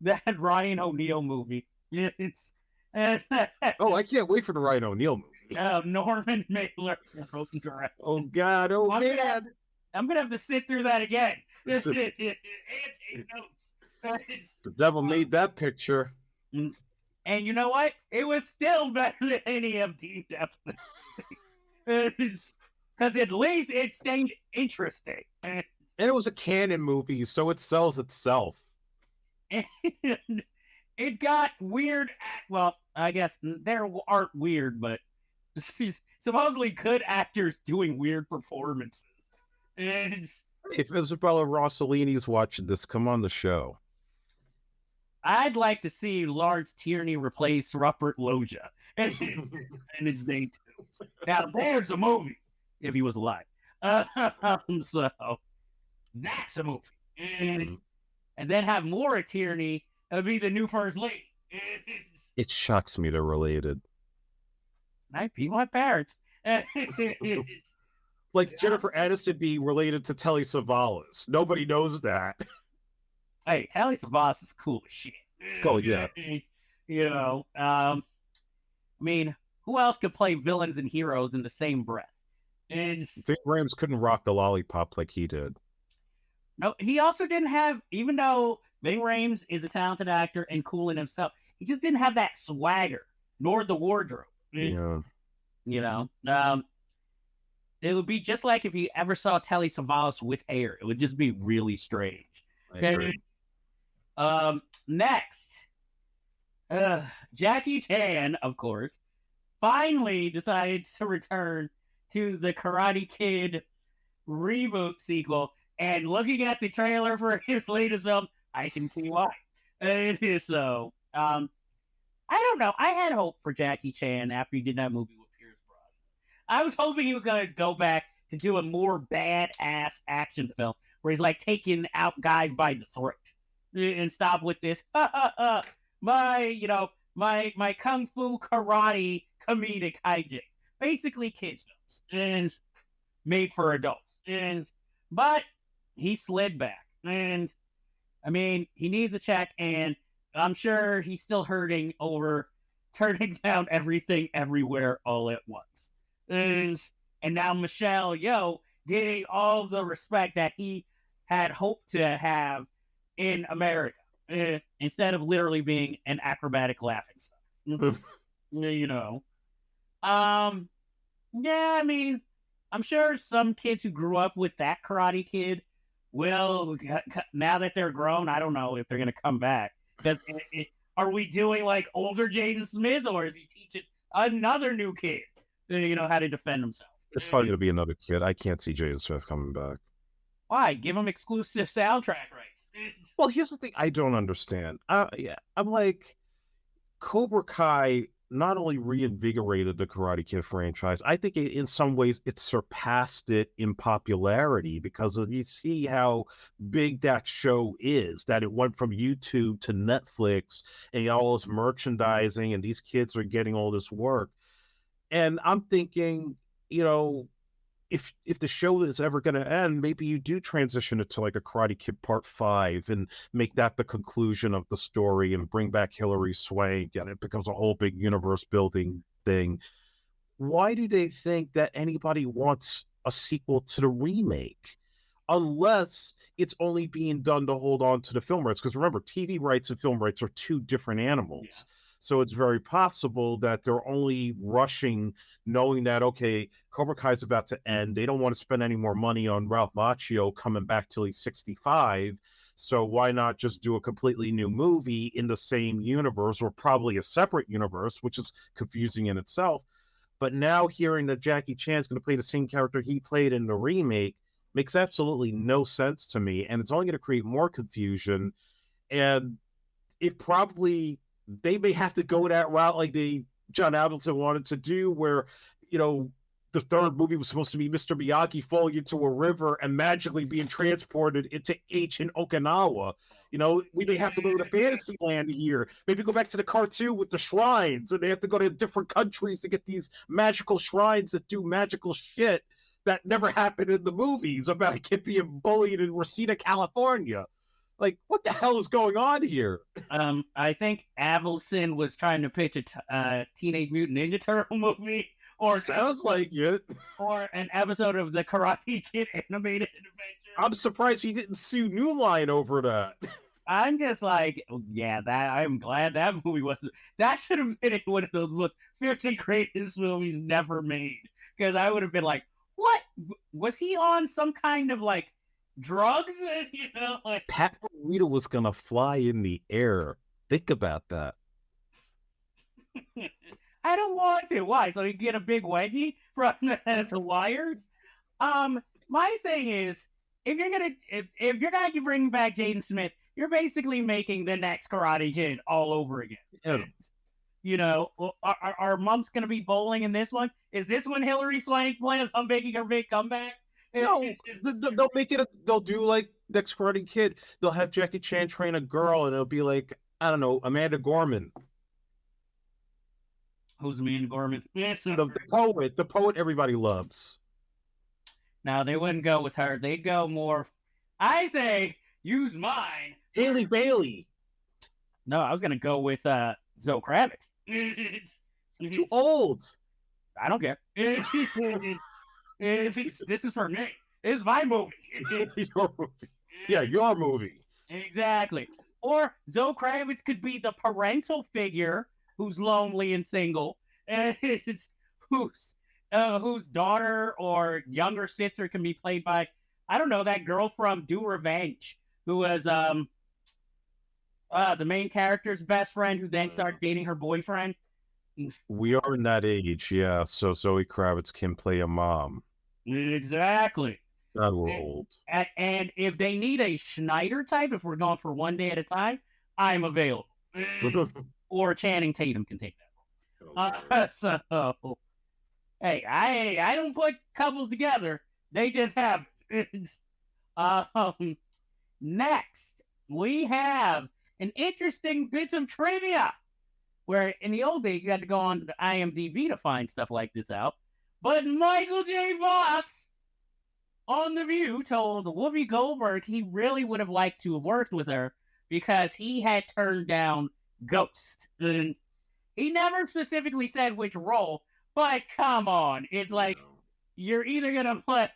A: that Ryan O'Neal movie. It's
B: oh, I can't wait for the Ryan O'Neal movie.
A: Norman Mailer.
B: Oh God! Oh man!
A: I'm gonna have to sit through that again.
B: The devil made that picture.
A: And you know what? It was still better than any of the depth. Because at least it stayed interesting.
B: And it was a canon movie, so it sells itself.
A: And it got weird. Well, I guess there aren't weird, but supposedly good actors doing weird performances. And
B: if Isabella Rossellini's watching this, come on the show.
A: I'd like to see Lawrence Tierney replace Rupert Loja and his name too. Now there's a movie if he was alive. So that's a movie, and then have Maura Tierney be the new first lady.
B: It shocks me they're related.
A: People have parents.
B: Like Jennifer Aniston be related to Telly Savalas. Nobody knows that.
A: Hey, Telly Savalas is cool as shit.
B: Oh, yeah.
A: You know, I mean, who else could play villains and heroes in the same breath? And
B: Ving Rhames couldn't rock the lollipop like he did.
A: No, he also didn't have, even though Ving Rhames is a talented actor and cool in himself, he just didn't have that swagger, nor the wardrobe.
B: Yeah.
A: You know, it would be just like if you ever saw Telly Savalas with hair. It would just be really strange. Okay. Next, Jackie Chan, of course, finally decided to return to the Karate Kid reboot sequel. And looking at the trailer for his latest film, I can see why. So, I don't know. I had hope for Jackie Chan after he did that movie with Pierce Brosnan. I was hoping he was going to go back to do a more badass action film where he's like taking out guys by the throat and stop with this. My kung fu karate comedic hijinks. Basically kids films and made for adults. But he slid back. And I mean, he needs a check, and I'm sure he's still hurting over turning down everything everywhere all at once. And now Michelle Yeoh getting all the respect that he had hoped to have in America instead of literally being an acrobatic laughing stock. You know. Yeah, I mean, I'm sure some kids who grew up with that Karate Kid will, now that they're grown, I don't know if they're going to come back. Are we doing like older Jaden Smith, or is he teaching another new kid, how to defend himself?
B: It's probably going to be another kid. I can't see Jaden Smith coming back.
A: Why? Give him exclusive soundtrack rights.
B: Well, here's the thing I don't understand. I'm like, Cobra Kai not only reinvigorated the Karate Kid franchise, I think in some ways it surpassed it in popularity, because you see how big that show is, that it went from YouTube to Netflix and all this merchandising, and these kids are getting all this work. And I'm thinking, if the show is ever going to end, maybe you do transition it to like a Karate Kid Part 5 and make that the conclusion of the story and bring back Hilary Swank and it becomes a whole big universe building thing. Why do they think that anybody wants a sequel to the remake? Unless it's only being done to hold on to the film rights. Because remember, TV rights and film rights are two different animals. Yeah. So it's very possible that they're only rushing, knowing that, okay, Cobra Kai is about to end. They don't want to spend any more money on Ralph Macchio coming back till he's 65. So why not just do a completely new movie in the same universe, or probably a separate universe, which is confusing in itself. But now hearing that Jackie Chan's going to play the same character he played in the remake makes absolutely no sense to me. And it's only going to create more confusion. And it probably, they may have to go that route like John Avildsen wanted to do, where, you know, the third movie was supposed to be Mr. Miyagi falling into a river and magically being transported into ancient Okinawa. You know, we may have to go to fantasy land here. Maybe go back to the cartoon with the shrines, and they have to go to different countries to get these magical shrines that do magical shit that never happened in the movies about a kid being bullied in Reseda, California. Like, what the hell is going on here?
A: I think Avildsen was trying to pitch a Teenage Mutant Ninja Turtle movie. Or
B: sounds like it.
A: Or an episode of the Karate Kid animated adventure.
B: I'm surprised he didn't sue New Line over that.
A: I'm just like, yeah, I'm glad that movie wasn't. That should have been one of the 50 greatest movies never made. Because I would have been like, what? Was he on some kind of like drugs? You know, like
B: Pat Morita was gonna fly in the air. Think about that.
A: I don't want to. Why? So you get a big wedgie from the Wires? My thing is, if you're gonna bring back Jaden Smith, you're basically making the next Karate Kid all over again.
B: Yeah.
A: You know, are Mumps gonna be bowling in this one? Is this when Hilary Swank plans on making her big comeback?
B: No, they'll make it. They'll do like next Karate Kid. They'll have Jackie Chan train a girl, and it'll be like, I don't know, Amanda Gorman.
A: Who's Amanda Gorman?
B: The poet everybody loves.
A: No, they wouldn't go with her. They'd go more. I say use mine.
B: Haley Bailey.
A: No, I was gonna go with Zoe Kravitz.
B: Too old.
A: I don't care. This is for me. It's my movie.
B: Your movie. Yeah, your movie.
A: Exactly. Or Zoe Kravitz could be the parental figure who's lonely and single, and whose daughter or younger sister can be played by, I don't know, that girl from Do Revenge, who was the main character's best friend, who then started dating her boyfriend.
B: We are in that age, yeah. So Zoe Kravitz can play a mom.
A: Exactly.
B: That we're old.
A: And if they need a Schneider type, if we're going for one day at a time, I'm available. Or Channing Tatum can take that. So, hey, I don't put couples together. They just have. Next, we have an interesting bit of trivia. Where in the old days, you had to go on to IMDb to find stuff like this out. But Michael J. Fox on The View told Whoopi Goldberg he really would have liked to have worked with her because he had turned down Ghost. And he never specifically said which role, but come on. It's like, you're either going to play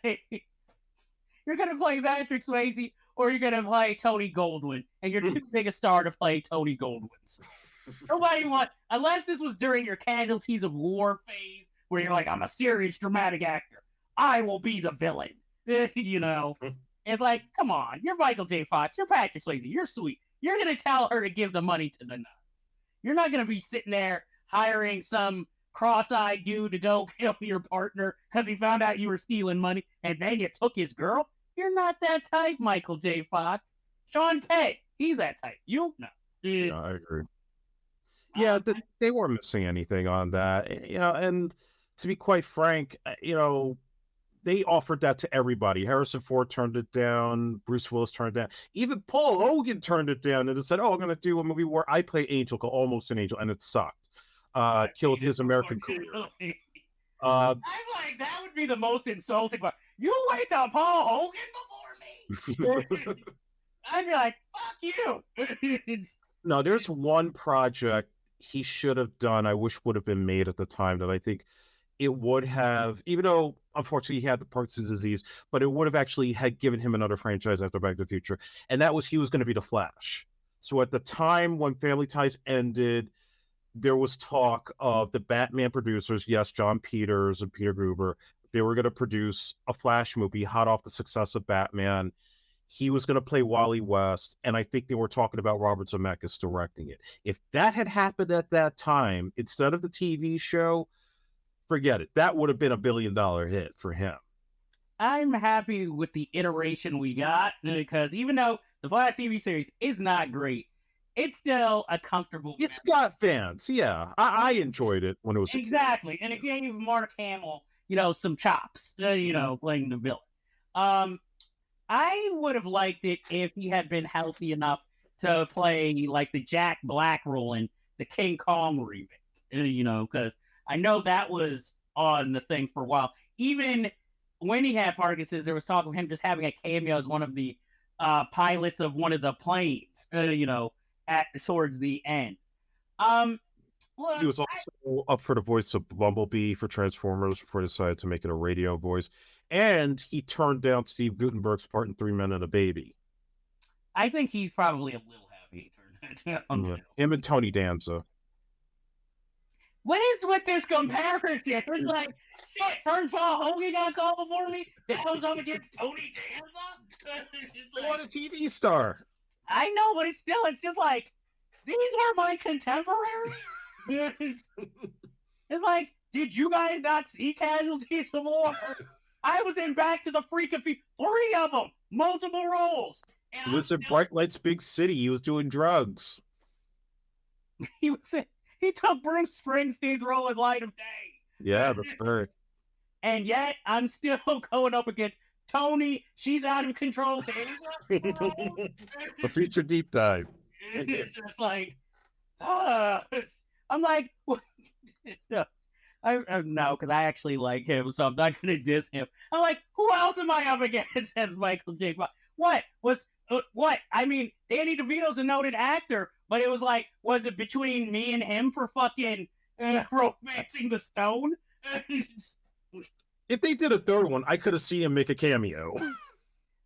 A: Patrick Swayze or you're going to play Tony Goldwyn. And you're too big a star to play Tony Goldwyn. Nobody unless this was during your Casualties of War phase, where you're like, I'm a serious dramatic actor. I will be the villain. You know, it's like, come on, you're Michael J. Fox, you're Patrick Swayze, you're sweet. You're going to tell her to give the money to the nuns. You're not going to be sitting there hiring some cross-eyed dude to go kill your partner because he found out you were stealing money and then you took his girl. You're not that type, Michael J. Fox. Sean Penn, he's that type. You? No.
B: Yeah, I agree. Yeah, they weren't missing anything on that, you know, and to be quite frank, you know, they offered that to everybody. Harrison Ford turned it down. Bruce Willis turned it down. Even Paul Hogan turned it down and said, oh, I'm going to do a movie where I play Angel called Almost an Angel, and it sucked. Killed his American career. Uh,
A: I'm like, that would be the most insulting part. You wait till Paul Hogan before me. I'd be like, fuck you.
B: no, there's one project he should have done, I wish would have been made at the time, that I think it would have, even though unfortunately he had the Parkinson's disease, but it would have actually had given him another franchise after Back to the Future. And that was, he was going to be the Flash. So at the time when Family Ties ended, there was talk of the Batman producers, yes, John Peters and Peter Gruber, they were going to produce a Flash movie hot off the success of Batman. He was going to play Wally West, and I think they were talking about Robert Zemeckis directing it. If that had happened at that time, instead of the TV show, forget it. That would have been $1 billion hit for him.
A: I'm happy with the iteration we got, because even though the Flash TV series is not great, it's still a comfortable.
B: It's got fans, yeah. I enjoyed it when it was
A: exactly, and it gave Mark Hamill, some chops, playing the villain. I would have liked it if he had been healthy enough to play like the Jack Black role in the King Kong remake, because I know that was on the thing for a while. Even when he had Parkinson's, there was talk of him just having a cameo as one of the pilots of one of the planes, towards the end.
B: Look, he was also up for the voice of Bumblebee for Transformers before he decided to make it a radio voice. And he turned down Steve Guttenberg's part in 3 Men and a Baby.
A: I think he's probably a little heavy.
B: Him and Tony Danza.
A: What is with this comparison? It's like, shit, first Paul Hogan got called before me? That was up against Tony Danza?
B: Like, what a TV star.
A: I know, but it's just like, these are my contemporaries? It's like, did you guys not see Casualties of War? I was in Back to the Freak of 3 of them, multiple roles.
B: He was in Bright Lights, Big City. He was doing drugs.
A: He took Bruce Springsteen's role in Light of Day.
B: Yeah, that's fair.
A: And yet, I'm still going up against Tony. She's out of control.
B: The future deep dive.
A: It's just like, I'm like, no, because I actually like him, so I'm not going to diss him. I'm like, who else am I up against as Michael J. Fox? What? I mean, Danny DeVito's a noted actor, but it was like, was it between me and him for fucking Romancing the Stone?
B: If they did a third one, I could have seen him make a cameo.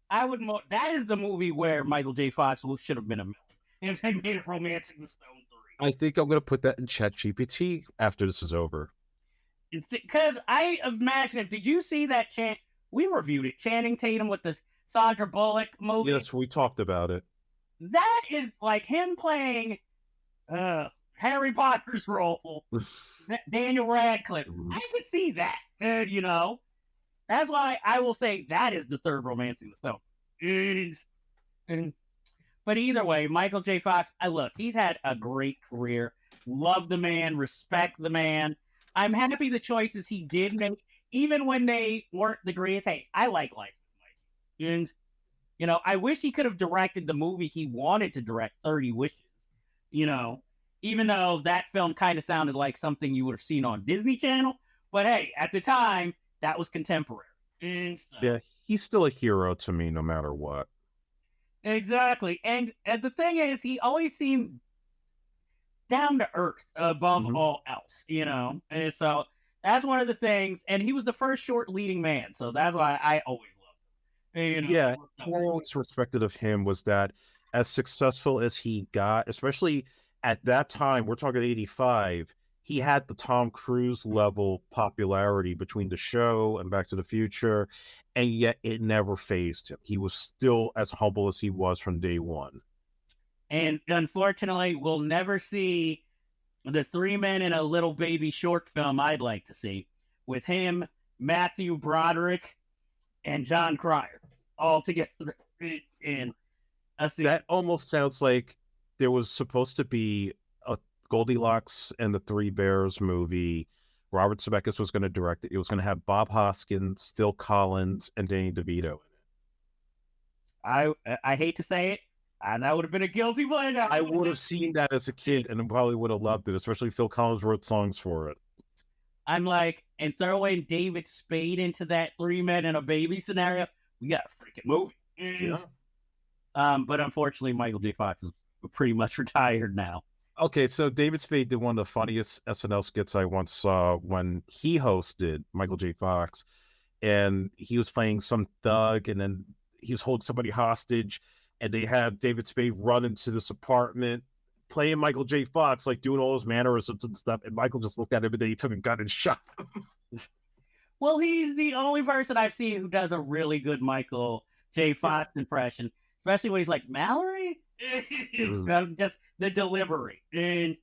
A: That is the movie where Michael J. Fox should have been a villain. If they made it Romancing the Stone 3.
B: I think I'm going to put that in ChatGPT after this is over.
A: Because I imagine it. Did you see that we reviewed it, Channing Tatum with the Sandra Bullock movie?
B: Yes, we talked about it.
A: That is like him playing Harry Potter's role, Daniel Radcliffe. I could see that, That's why I will say that is the third Romancing the Stone. But either way, Michael J. Fox, he's had a great career. Love the man, respect the man. I'm happy the choices he did make, even when they weren't the greatest. Hey, I like Life with Mike. And, I wish he could have directed the movie he wanted to direct, 30 Wishes. Even though that film kind of sounded like something you would have seen on Disney Channel. But hey, at the time, that was contemporary.
B: Yeah, he's still a hero to me no matter what.
A: Exactly. And the thing is, he always seemed down to earth above all else, And so that's one of the things. And he was the first short leading man. So that's why I always loved him.
B: Yeah, what I always respected of him was that as successful as he got, especially at that time, we're talking 85, he had the Tom Cruise level popularity between the show and Back to the Future, and yet it never fazed him. He was still as humble as he was from day one.
A: And unfortunately, we'll never see the 3 Men and a Little Baby short film I'd like to see with him, Matthew Broderick, and John Cryer all together in a scene.
B: That almost sounds like there was supposed to be a Goldilocks and the Three Bears movie. Robert Zemeckis was going to direct it. It was going to have Bob Hoskins, Phil Collins, and Danny DeVito
A: in it. I hate to say it, and that would have been a guilty pleasure.
B: I would have seen that as a kid and probably would have loved it, especially Phil Collins wrote songs for it.
A: I'm like, and throw in David Spade into that 3 men and a baby scenario, we got a freaking movie.
B: Yeah.
A: But unfortunately, Michael J. Fox is pretty much retired now.
B: Okay, so David Spade did one of the funniest SNL skits I once saw when he hosted Michael J. Fox, and he was playing some thug, and then he was holding somebody hostage, and they had David Spade run into this apartment playing Michael J. Fox, like doing all his mannerisms and stuff, and Michael just looked at him and then he took a gun and shot him.
A: Well, he's the only person I've seen who does a really good Michael J. Fox impression, especially when he's like, Mallory? Just the delivery. And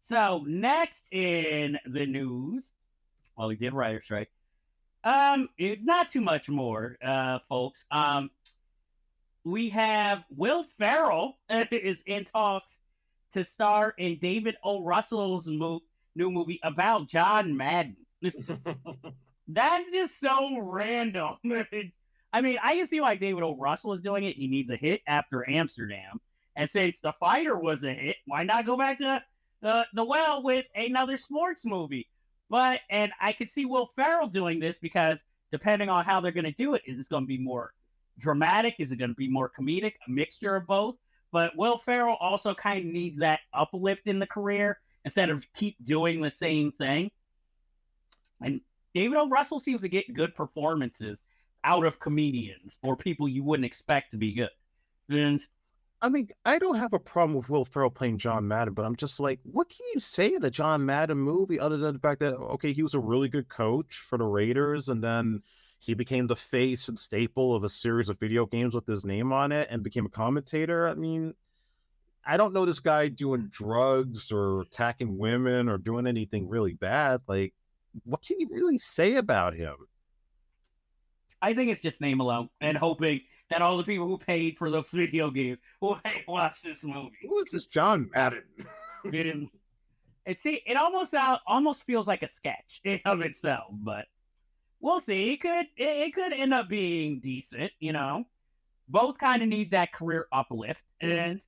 A: so next in the news, well, he did writer strike. Not too much more, folks. We have Will Ferrell is in talks to star in David O. Russell's new movie about John Madden. That's just so random. I mean, I can see why David O. Russell is doing it. He needs a hit after Amsterdam. And since The Fighter was a hit, why not go back to the well with another sports movie? And I could see Will Ferrell doing this because depending on how they're going to do it, is this going to be more dramatic? Is it going to be more comedic? A mixture of both? But Will Ferrell also kind of needs that uplift in the career instead of keep doing the same thing. And David O. Russell seems to get good performances out of comedians or people you wouldn't expect to be good. And
B: I mean, I don't have a problem with Will Ferrell playing John Madden, but I'm just like, what can you say in a John Madden movie other than the fact that, okay, he was a really good coach for the Raiders, and then he became the face and staple of a series of video games with his name on it and became a commentator? I mean, I don't know this guy doing drugs or attacking women or doing anything really bad. Like, what can you really say about him?
A: I think it's just name alone and hoping that all the people who paid for the video game will watch this movie.
B: Who is this John Madden?
A: And see, it almost feels like a sketch in of itself, but we'll see. It could end up being decent, you know. Both kind of need that career uplift, and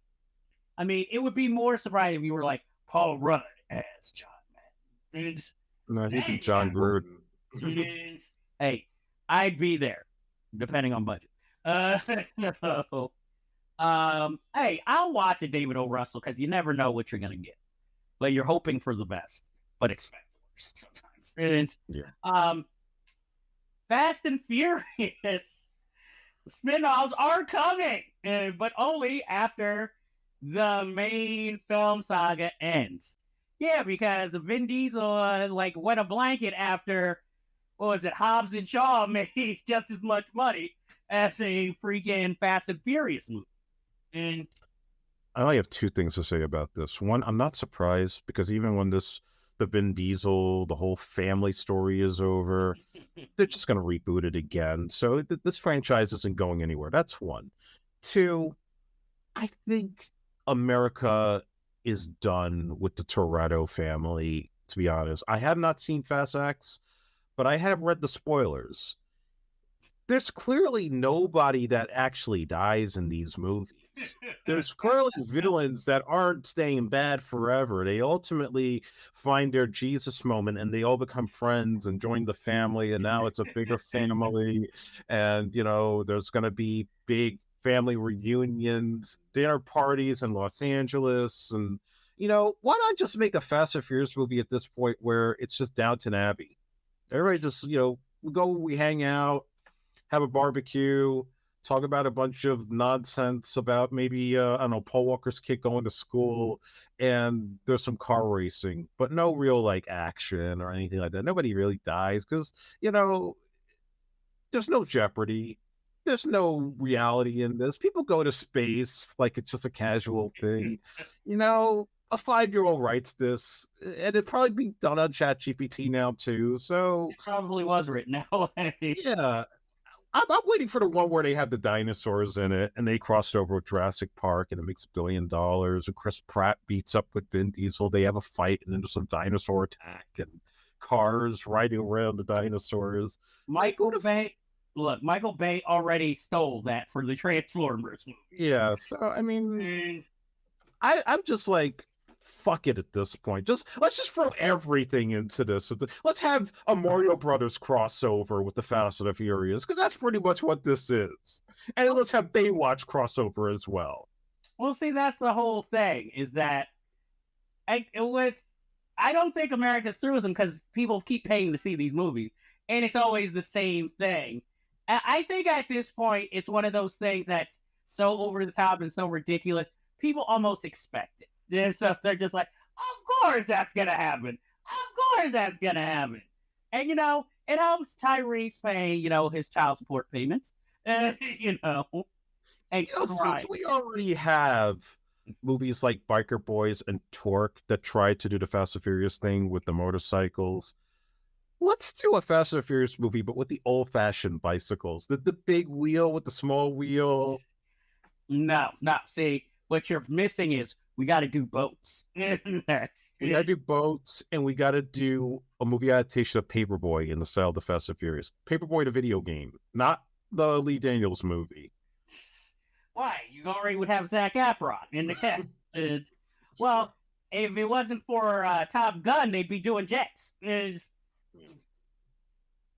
A: I mean, it would be more surprising if you were like Paul Rudd as John Madden.
B: No, he's John Gruden.
A: Hey, I'd be there, depending on budget. So, hey, I'll watch a David O. Russell because you never know what you're gonna get, but you're hoping for the best, but expect the worst sometimes. And,
B: yeah.
A: Fast and Furious spinoffs are coming, but only after the main film saga ends. Yeah, because Vin Diesel wet a blanket after, what was it, Hobbs and Shaw made just as much money as a freaking Fast and Furious movie. And
B: I only have two things to say about this. One, I'm not surprised because even when the Vin Diesel, the whole family story is over, they're just going to reboot it again. So this franchise isn't going anywhere. That's one. Two, I think America is done with the Toretto family, to be honest. I have not seen Fast X, but I have read the spoilers. There's clearly nobody that actually dies in these movies. There's clearly villains that aren't staying bad forever. They ultimately find their Jesus moment and they all become friends and join the family, and now it's a bigger family. And, you know, there's going to be big family reunions, dinner parties in Los Angeles. And, you know, why not just make a Fast and Furious movie at this point where it's just Downton Abbey? Everybody just, you know, we hang out, have a barbecue, talk about a bunch of nonsense about maybe, I don't know, Paul Walker's kid going to school, and there's some car racing, but no real, like, action or anything like that. Nobody really dies because, you know, there's no jeopardy. There's no reality in this. People go to space like it's just a casual thing. You know, a 5-year-old writes this, and it'd probably be done on ChatGPT now, too. So
A: it probably was written now.
B: Yeah. I'm waiting for the one where they have the dinosaurs in it and they crossed over with Jurassic Park and it makes $1 billion, and Chris Pratt beats up with Vin Diesel. They have a fight and then there's some dinosaur attack and cars riding around the dinosaurs.
A: Michael Bay already stole that for the Transformers movie.
B: Yeah, so I mean, I'm just like, fuck it at this point. Let's just throw everything into this. Let's have a Mario Brothers crossover with the Fast and the Furious, because that's pretty much what this is. And let's have Baywatch crossover as well.
A: Well, see, that's the whole thing, is that I don't think America's through with them because people keep paying to see these movies, and it's always the same thing. I think at this point, it's one of those things that's so over the top and so ridiculous, people almost expect it. And so they're just like, of course that's going to happen. Of course that's going to happen. And, it helps Tyrese pay, his child support payments. And
B: since we already have movies like Biker Boys and Torque that tried to do the Fast and Furious thing with the motorcycles, let's do a Fast and Furious movie, but with the old-fashioned bicycles. The big wheel with the small wheel.
A: No. See, what you're missing is we got to do boats.
B: We got to do boats, and we got to do a movie adaptation of Paperboy in the style of the Fast and Furious. Paperboy, the video game, not the Lee Daniels movie.
A: Why? You already would have SAG-AFTRA in the cast. Well, if it wasn't for Top Gun, they'd be doing jets.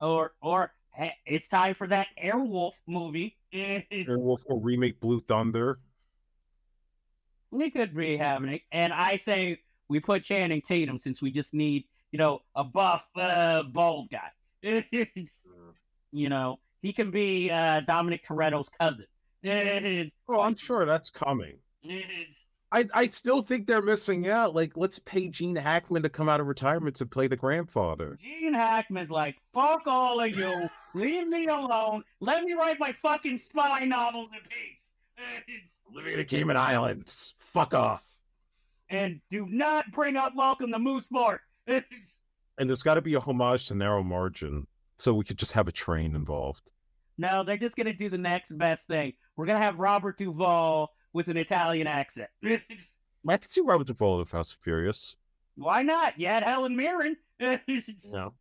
A: Or hey, it's time for that Airwolf movie.
B: Airwolf or remake Blue Thunder.
A: We could be having it. And I say we put Channing Tatum since we just need, a buff, bald guy. He can be Dominic Toretto's cousin.
B: Oh, I'm sure that's coming. I still think they're missing out. Like, let's pay Gene Hackman to come out of retirement to play the grandfather.
A: Gene Hackman's like, fuck all of you. Leave me alone. Let me write my fucking spy novels in peace.
B: Living in the Cayman Islands. Fuck off.
A: And do not bring up Welcome to Mooseport.
B: And there's got to be a homage to Narrow Margin, so we could just have a train involved.
A: No, they're just going to do the next best thing. We're going to have Robert Duvall with an Italian accent.
B: I can see Robert Duvall in Fast and Furious.
A: Why not? You had Helen Mirren.
B: No.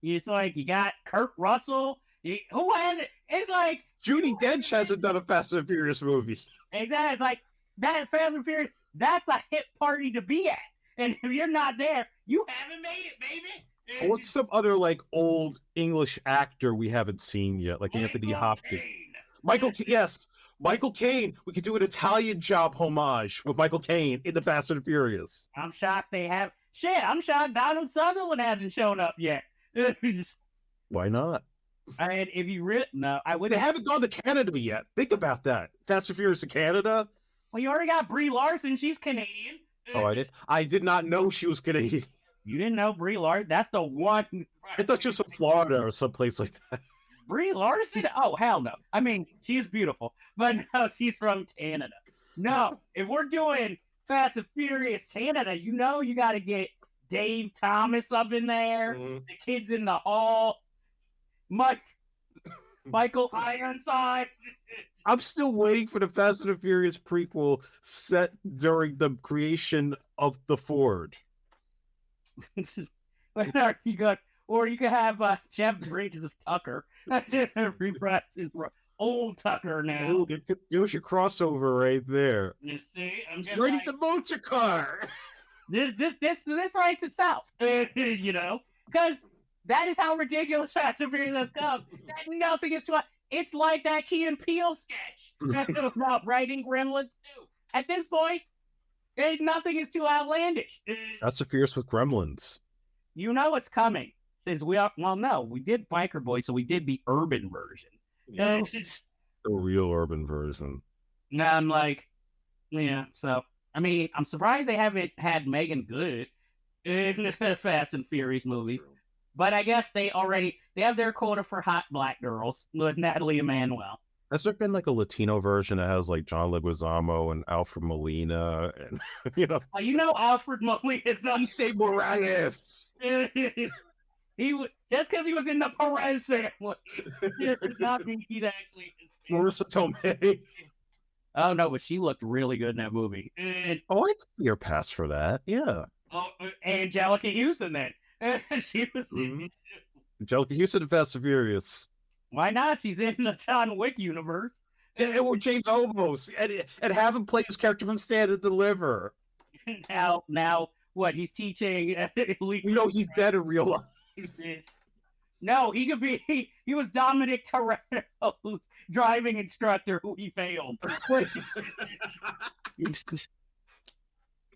A: It's like you got Kurt Russell. Who has it? It's like
B: Judi Dench hasn't done a Fast and Furious movie.
A: Exactly. It's like that Fast and Furious. That's a hit party to be at. And if you're not there, you haven't made it, baby.
B: What's some other old English actor we haven't seen yet, like Anthony Hopkins? Yes, Michael Caine. We could do an Italian Job homage with Michael Caine in the Fast and Furious.
A: I'm shocked they have. Shit, I'm shocked Donald Sutherland hasn't shown up yet.
B: Why not?
A: I mean, if you no, I would.
B: They haven't gone to Canada yet. Think about that. Fast and Furious to Canada.
A: Well, you already got Brie Larson. She's Canadian.
B: Oh, I did not know she was Canadian.
A: You didn't know Brie Larson? That's the one.
B: I thought she was from Florida or someplace like that.
A: Brie Larson? Oh, hell no. I mean, she's beautiful, but no, she's from Canada. No, if we're doing Fast and Furious Canada, you got to get Dave Thomas up in there, the kids in the hall, Michael Ironside.
B: I'm still waiting for the Fast and the Furious prequel set during the creation of the Ford.
A: Or you could have Jeff Bridges as Tucker. Old Tucker now.
B: Ooh, there's your crossover right there.
A: You see, I'm just
B: ready to motor car.
A: This writes itself, because that is how ridiculous Fast and Furious has come. That nothing is too. It's like that Key and Peele sketch about writing Gremlins 2. At this point, nothing is too outlandish.
B: That's the Fierce with Gremlins.
A: You know it's coming. Since we did Biker Boy, so we did the urban version.
B: Yeah. The real urban version.
A: Now I'm like, yeah, so, I mean, I'm surprised they haven't had Megan Good in the Fast and Furious movie. True. But I guess they have their quota for hot black girls with Natalie Emmanuel.
B: Has there been a Latino version that has John Leguizamo and Alfred Molina and
A: Alfred Molina is not
B: Issei Morales.
A: He just because he was in the Perez family, it does not mean he's actually.
B: Marissa Tomei.
A: Oh no, but she looked really good in that movie.
B: I see your pass for that. Yeah.
A: Oh, Angelica Houston then. She was
B: in it too. Angelica Houston in Fast and Furious.
A: Why not? She's in the John Wick universe.
B: And James Olmos and have him play his character from Stand and Deliver.
A: Now, what he's teaching?
B: He's dead in real life.
A: No, he could be. He was Dominic Toretto's driving instructor who he failed.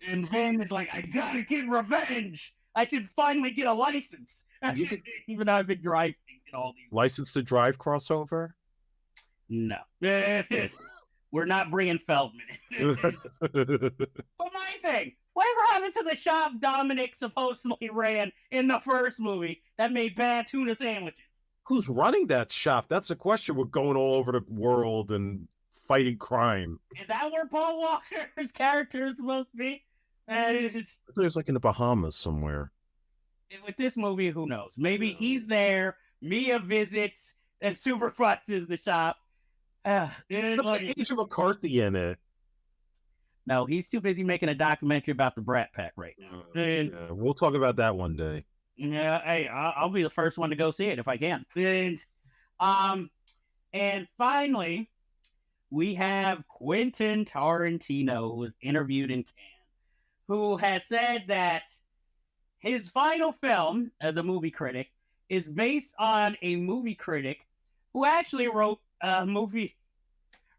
A: And then it's like, I gotta get revenge. I should finally get a license. Even though I've been driving all these.
B: License to drive crossover?
A: No. We're not bringing Feldman in. But my thing, whatever happened to the shop Dominic supposedly ran in the first movie that made bad tuna sandwiches?
B: Who's running that shop? That's the question. We're going all over the world and fighting crime.
A: Is that where Paul Walker's character is supposed to be?
B: There's like in the Bahamas somewhere.
A: With this movie, who knows? Maybe he's there, Mia visits, and supervises the shop.
B: It's like Agent McCarthy in it.
A: No, he's too busy making a documentary about the Brat Pack right now.
B: Yeah, we'll talk about that one day.
A: Yeah, hey, I'll be the first one to go see it if I can. And finally, we have Quentin Tarantino, who was interviewed in Cannes, who has said that his final film, The Movie Critic, is based on a movie critic who actually wrote movie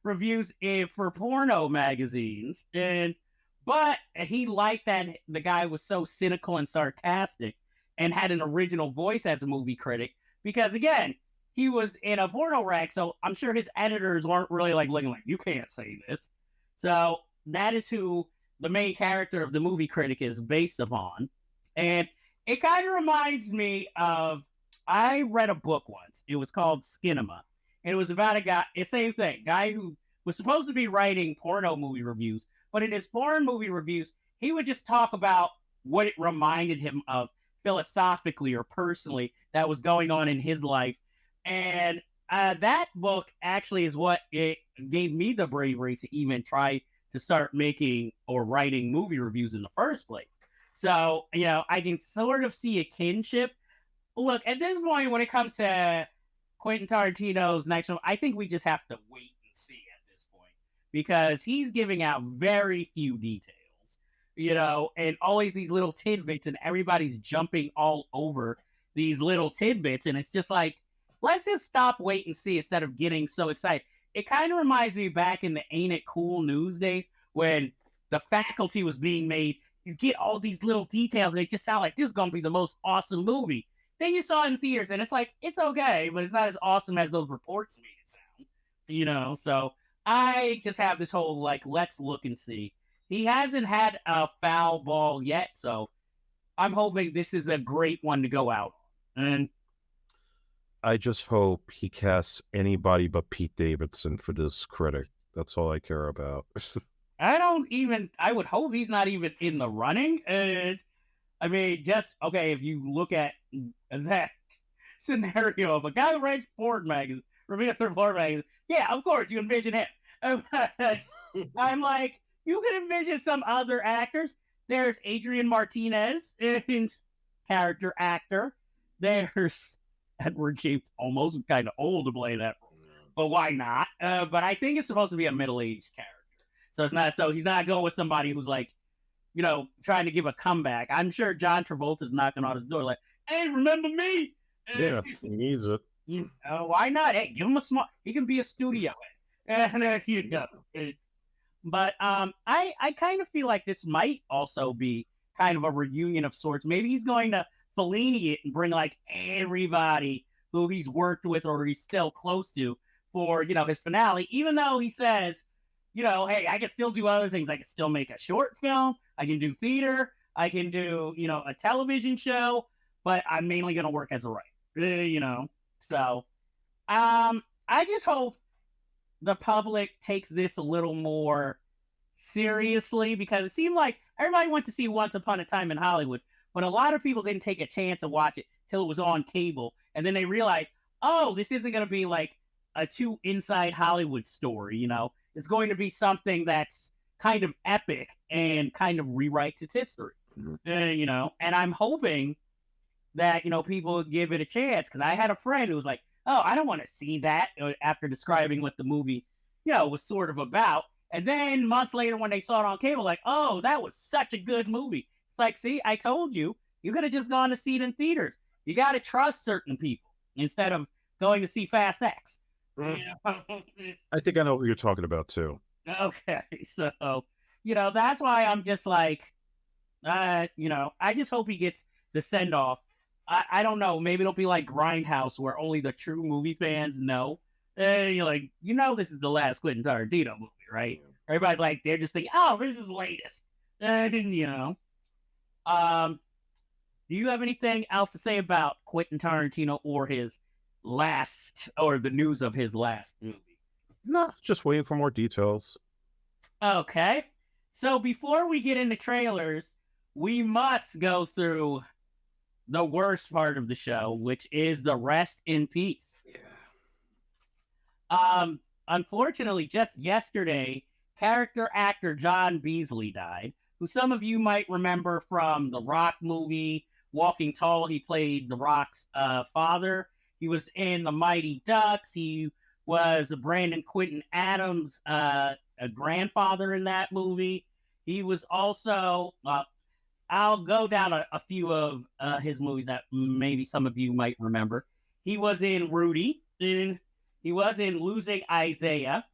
A: reviews for porno magazines. But he liked that the guy was so cynical and sarcastic and had an original voice as a movie critic because, again, he was in a porno rag, so I'm sure his editors weren't really looking like, you can't say this. So that is who the main character of The Movie Critic is based upon. And it kind of reminds me of, I read a book once. It was called Skinema. And it was about a guy, it's the same thing, guy who was supposed to be writing porno movie reviews, but in his porn movie reviews, he would just talk about what it reminded him of philosophically or personally that was going on in his life. And that book actually is what it gave me the bravery to even try to start making or writing movie reviews in the first place. So, I can sort of see a kinship. Look, at this point, when it comes to Quentin Tarantino's next film, I think we just have to wait and see at this point because he's giving out very few details, and always these little tidbits, and everybody's jumping all over these little tidbits, and it's just like, let's just stop, wait, and see instead of getting so excited. It kind of reminds me back in the Ain't It Cool news days when The Faculty was being made. You get all these little details, and it just sound like this is going to be the most awesome movie. Then you saw it in theaters, and it's like, it's okay, but it's not as awesome as those reports made it sound, So I just have this whole, let's look and see. He hasn't had a foul ball yet, so I'm hoping this is a great one to go out on. And
B: I just hope he casts anybody but Pete Davidson for this critic. That's all I care about.
A: I would hope he's not even in the running. If you look at that scenario of a guy who writes Ford magazine, reviews for Ford magazine, yeah, of course, you envision him. I'm like, you can envision some other actors. There's Adrian Martinez, character actor. There's Edward James, almost kind of old to play that role, but why not? But I think it's supposed to be a middle-aged character. So it's not. So he's not going with somebody who's trying to give a comeback. I'm sure John Travolta's knocking on his door, like, "Hey, remember me?"
B: Yeah, he needs it.
A: Why not? Hey, give him a small. He can be a studio head, But I kind of feel like this might also be kind of a reunion of sorts. Maybe he's going to Fellini it and bring everybody who he's worked with or he's still close to for his finale. Even though he says, hey, I can still do other things. I can still make a short film. I can do theater. I can do, a television show. But I'm mainly going to work as a writer, So I just hope the public takes this a little more seriously because it seemed like everybody went to see Once Upon a Time in Hollywood, but a lot of people didn't take a chance to watch it till it was on cable. And then they realized, oh, this isn't going to be like a too inside Hollywood story, It's going to be something that's kind of epic and kind of rewrites its history, And I'm hoping that, people give it a chance because I had a friend who was like, oh, I don't want to see that after describing what the movie, was sort of about. And then months later, when they saw it on cable, like, oh, that was such a good movie. It's like, see, I told you, you could have just gone to see it in theaters. You got to trust certain people instead of going to see Fast X.
B: I think I know who you're talking about too.
A: Okay, so that's why I'm just like, I just hope he gets the send off. I don't know, maybe it'll be like Grindhouse, where only the true movie fans know. And you're like, this is the last Quentin Tarantino movie, right? Everybody's like, they're just thinking, oh, this is the latest. And do you have anything else to say about Quentin Tarantino or the news of his last movie?
B: No, just waiting for more details.
A: Okay. So before we get into trailers, we must go through the worst part of the show, which is the rest in peace. Yeah. Unfortunately, just yesterday, character actor John Beasley died, who some of you might remember from the Rock movie, Walking Tall. He played the Rock's father. He was in The Mighty Ducks. He was Brandon Quintin Adams' a grandfather in that movie. He was also, I'll go down a few of his movies that maybe some of you might remember. He was in Rudy. He was in Losing Isaiah.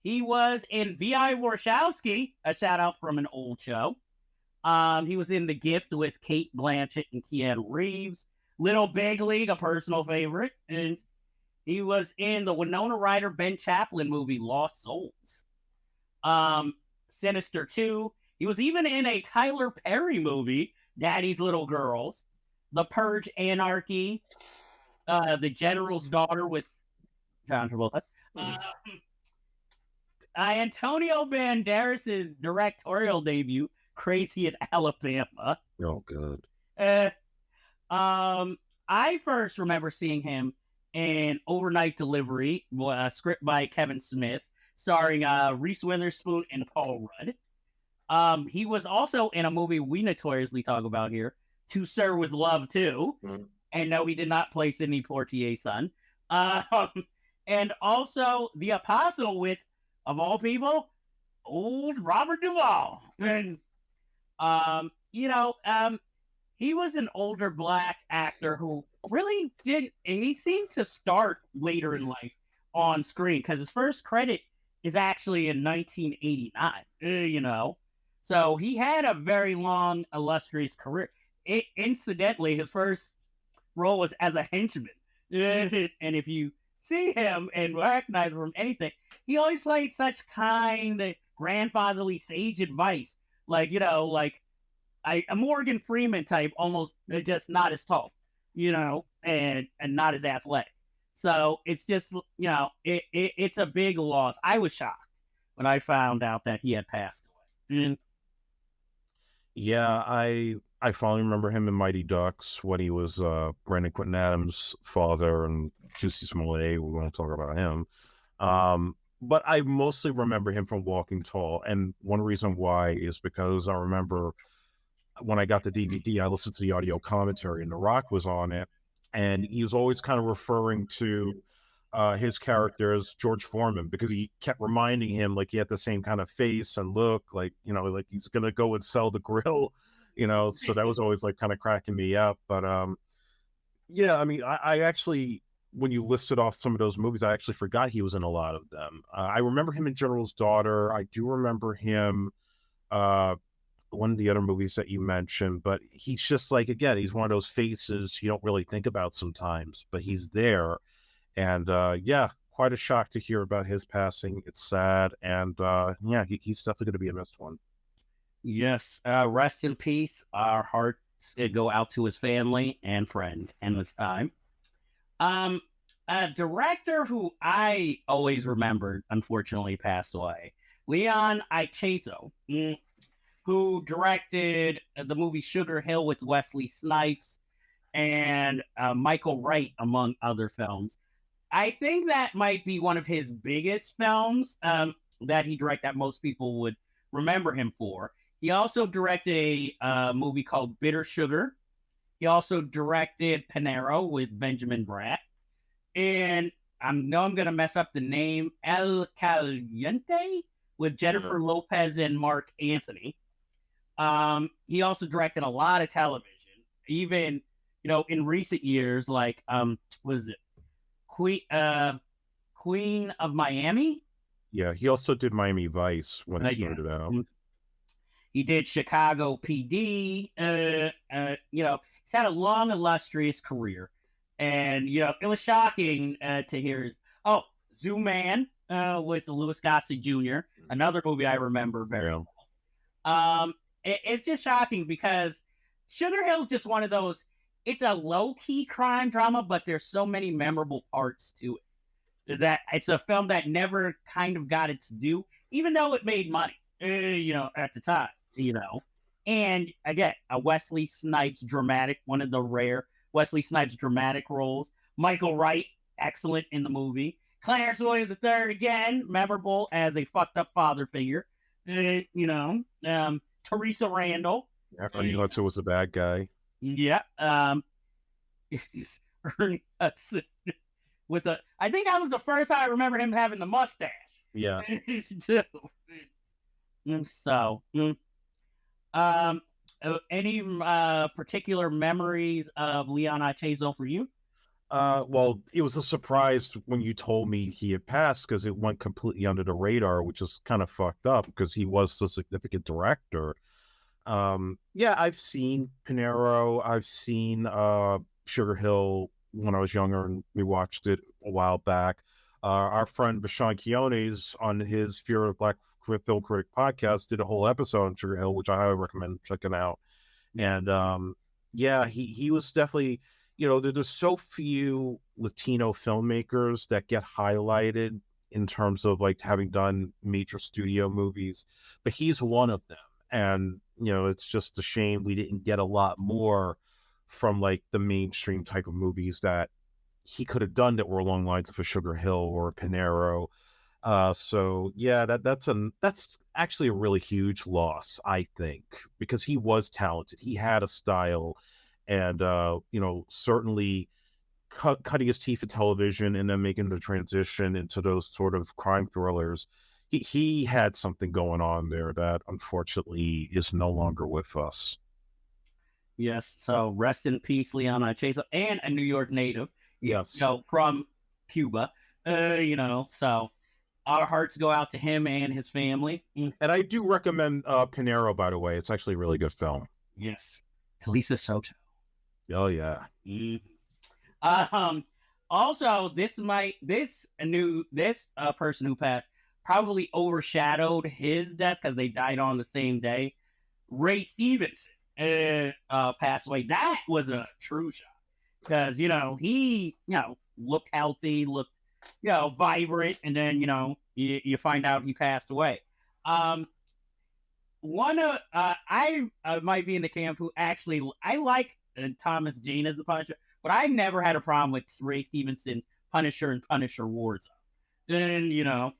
A: He was in V.I. Warshawski, a shout out from an old show. He was in The Gift with Kate Blanchett and Keanu Reeves. Little Big League, a personal favorite. And he was in the Winona Ryder, Ben Chaplin movie, Lost Souls. Sinister 2. He was even in a Tyler Perry movie, Daddy's Little Girls. The Purge Anarchy. The General's Daughter with John Travolta. Antonio Banderas' directorial debut, Crazy in Alabama.
B: Oh, good.
A: I first remember seeing him in Overnight Delivery, a script by Kevin Smith, starring Reese Witherspoon and Paul Rudd. He was also in a movie we notoriously talk about here, To Sir with Love too. Mm-hmm. And no, he did not play Sidney Poitier's son. And also The Apostle with, of all people, old Robert Duvall. And, he was an older black actor who really he seemed to start later in life on screen, because his first credit is actually in 1989, So he had a very long, illustrious career. Incidentally, his first role was as a henchman. And if you see him and recognize him from anything, he always played such kind, grandfatherly sage advice. Like, a Morgan Freeman type, almost just not as tall, and not as athletic. So it's just, it's a big loss. I was shocked when I found out that he had passed away.
B: Yeah, I finally remember him in Mighty Ducks when he was Brandon Quintin Adams' father, and Juicy Smollett. We won't talk about him. But I mostly remember him from Walking Tall, and one reason why is because I remember when I got the DVD, I listened to the audio commentary, and The Rock was on it, and he was always kind of referring to his character as George Foreman, because he kept reminding him like he had the same kind of face and look, like like he's gonna go and sell the grill, So that was always like kind of cracking me up. But yeah, I mean, I actually, when you listed off some of those movies, I actually forgot he was in a lot of them. I remember him in General's Daughter. I do remember him. One of the other movies that you mentioned, but he's just like, again, he's one of those faces you don't really think about sometimes, but he's there. And yeah, quite a shock to hear about his passing. It's sad. And yeah, he's definitely going to be a missed one.
A: Yes. Rest in peace. Our hearts go out to his family and friend and this time. A director who I always remembered, unfortunately, passed away. Leon Ichaso, who directed the movie Sugar Hill with Wesley Snipes and Michael Wright, among other films. I think that might be one of his biggest films that he directed that most people would remember him for. He also directed a movie called Bitter Sugar. He also directed Panero with Benjamin Bratt. And I know I'm going to mess up the name, El Caliente with Jennifer Lopez and Mark Anthony. He also directed a lot of television, even, in recent years, like, was it Queen of Miami?
B: Yeah, he also did Miami Vice when it started out.
A: He did Chicago PD. He's had a long, illustrious career. And, it was shocking to hear his, Zoo Man with Louis Gossett Jr., another movie I remember very well. It's just shocking because Sugar Hill's just one of those, it's a low-key crime drama, but there's so many memorable parts to it that it's a film that never kind of got its due, even though it made money, at the time, And again, a Wesley Snipes dramatic, one of the rare Wesley Snipes dramatic roles. Michael Wright, excellent in the movie. Clarence Williams III, again, memorable as a fucked up father figure. Teresa Randall.
B: Ernie Hudson was the bad guy.
A: Yeah. Ernie Hudson with I think that was the first time I remember him having the mustache.
B: Yeah.
A: So, any particular memories of Leon Ichaso for you?
B: Well, it was a surprise when you told me he had passed because it went completely under the radar, which is kind of fucked up because he was a significant director. Yeah, I've seen Pinero. I've seen Sugar Hill when I was younger, and we watched it a while back. Our friend Vashon Quiones on his Fear of Black Film Critic podcast did a whole episode on Sugar Hill, which I highly recommend checking out. And yeah, he was definitely, there's so few Latino filmmakers that get highlighted in terms of like having done major studio movies, but he's one of them. And, it's just a shame we didn't get a lot more from like the mainstream type of movies that he could have done that were along the lines of a Sugar Hill or a Pinero. So yeah, that's actually a really huge loss, I think, because he was talented. He had a style, and certainly cutting his teeth in television and then making the transition into those sort of crime thrillers. He had something going on there that unfortunately is no longer with us.
A: Yes. So rest in peace, Leon Ichaso, and a New York native.
B: Yes.
A: From Cuba. So our hearts go out to him and his family.
B: And I do recommend Pinero, by the way. It's actually a really good film.
A: Yes. Talisa Soto.
B: Oh yeah.
A: Also, this person who passed probably overshadowed his death because they died on the same day. Ray Stevenson passed away. That was a true shock because he looked healthy, looked vibrant, and then you find out he passed away. I might be in the camp who actually I like Thomas Jane as the Punisher, but I never had a problem with Ray Stevenson's Punisher and Punisher Warzone. And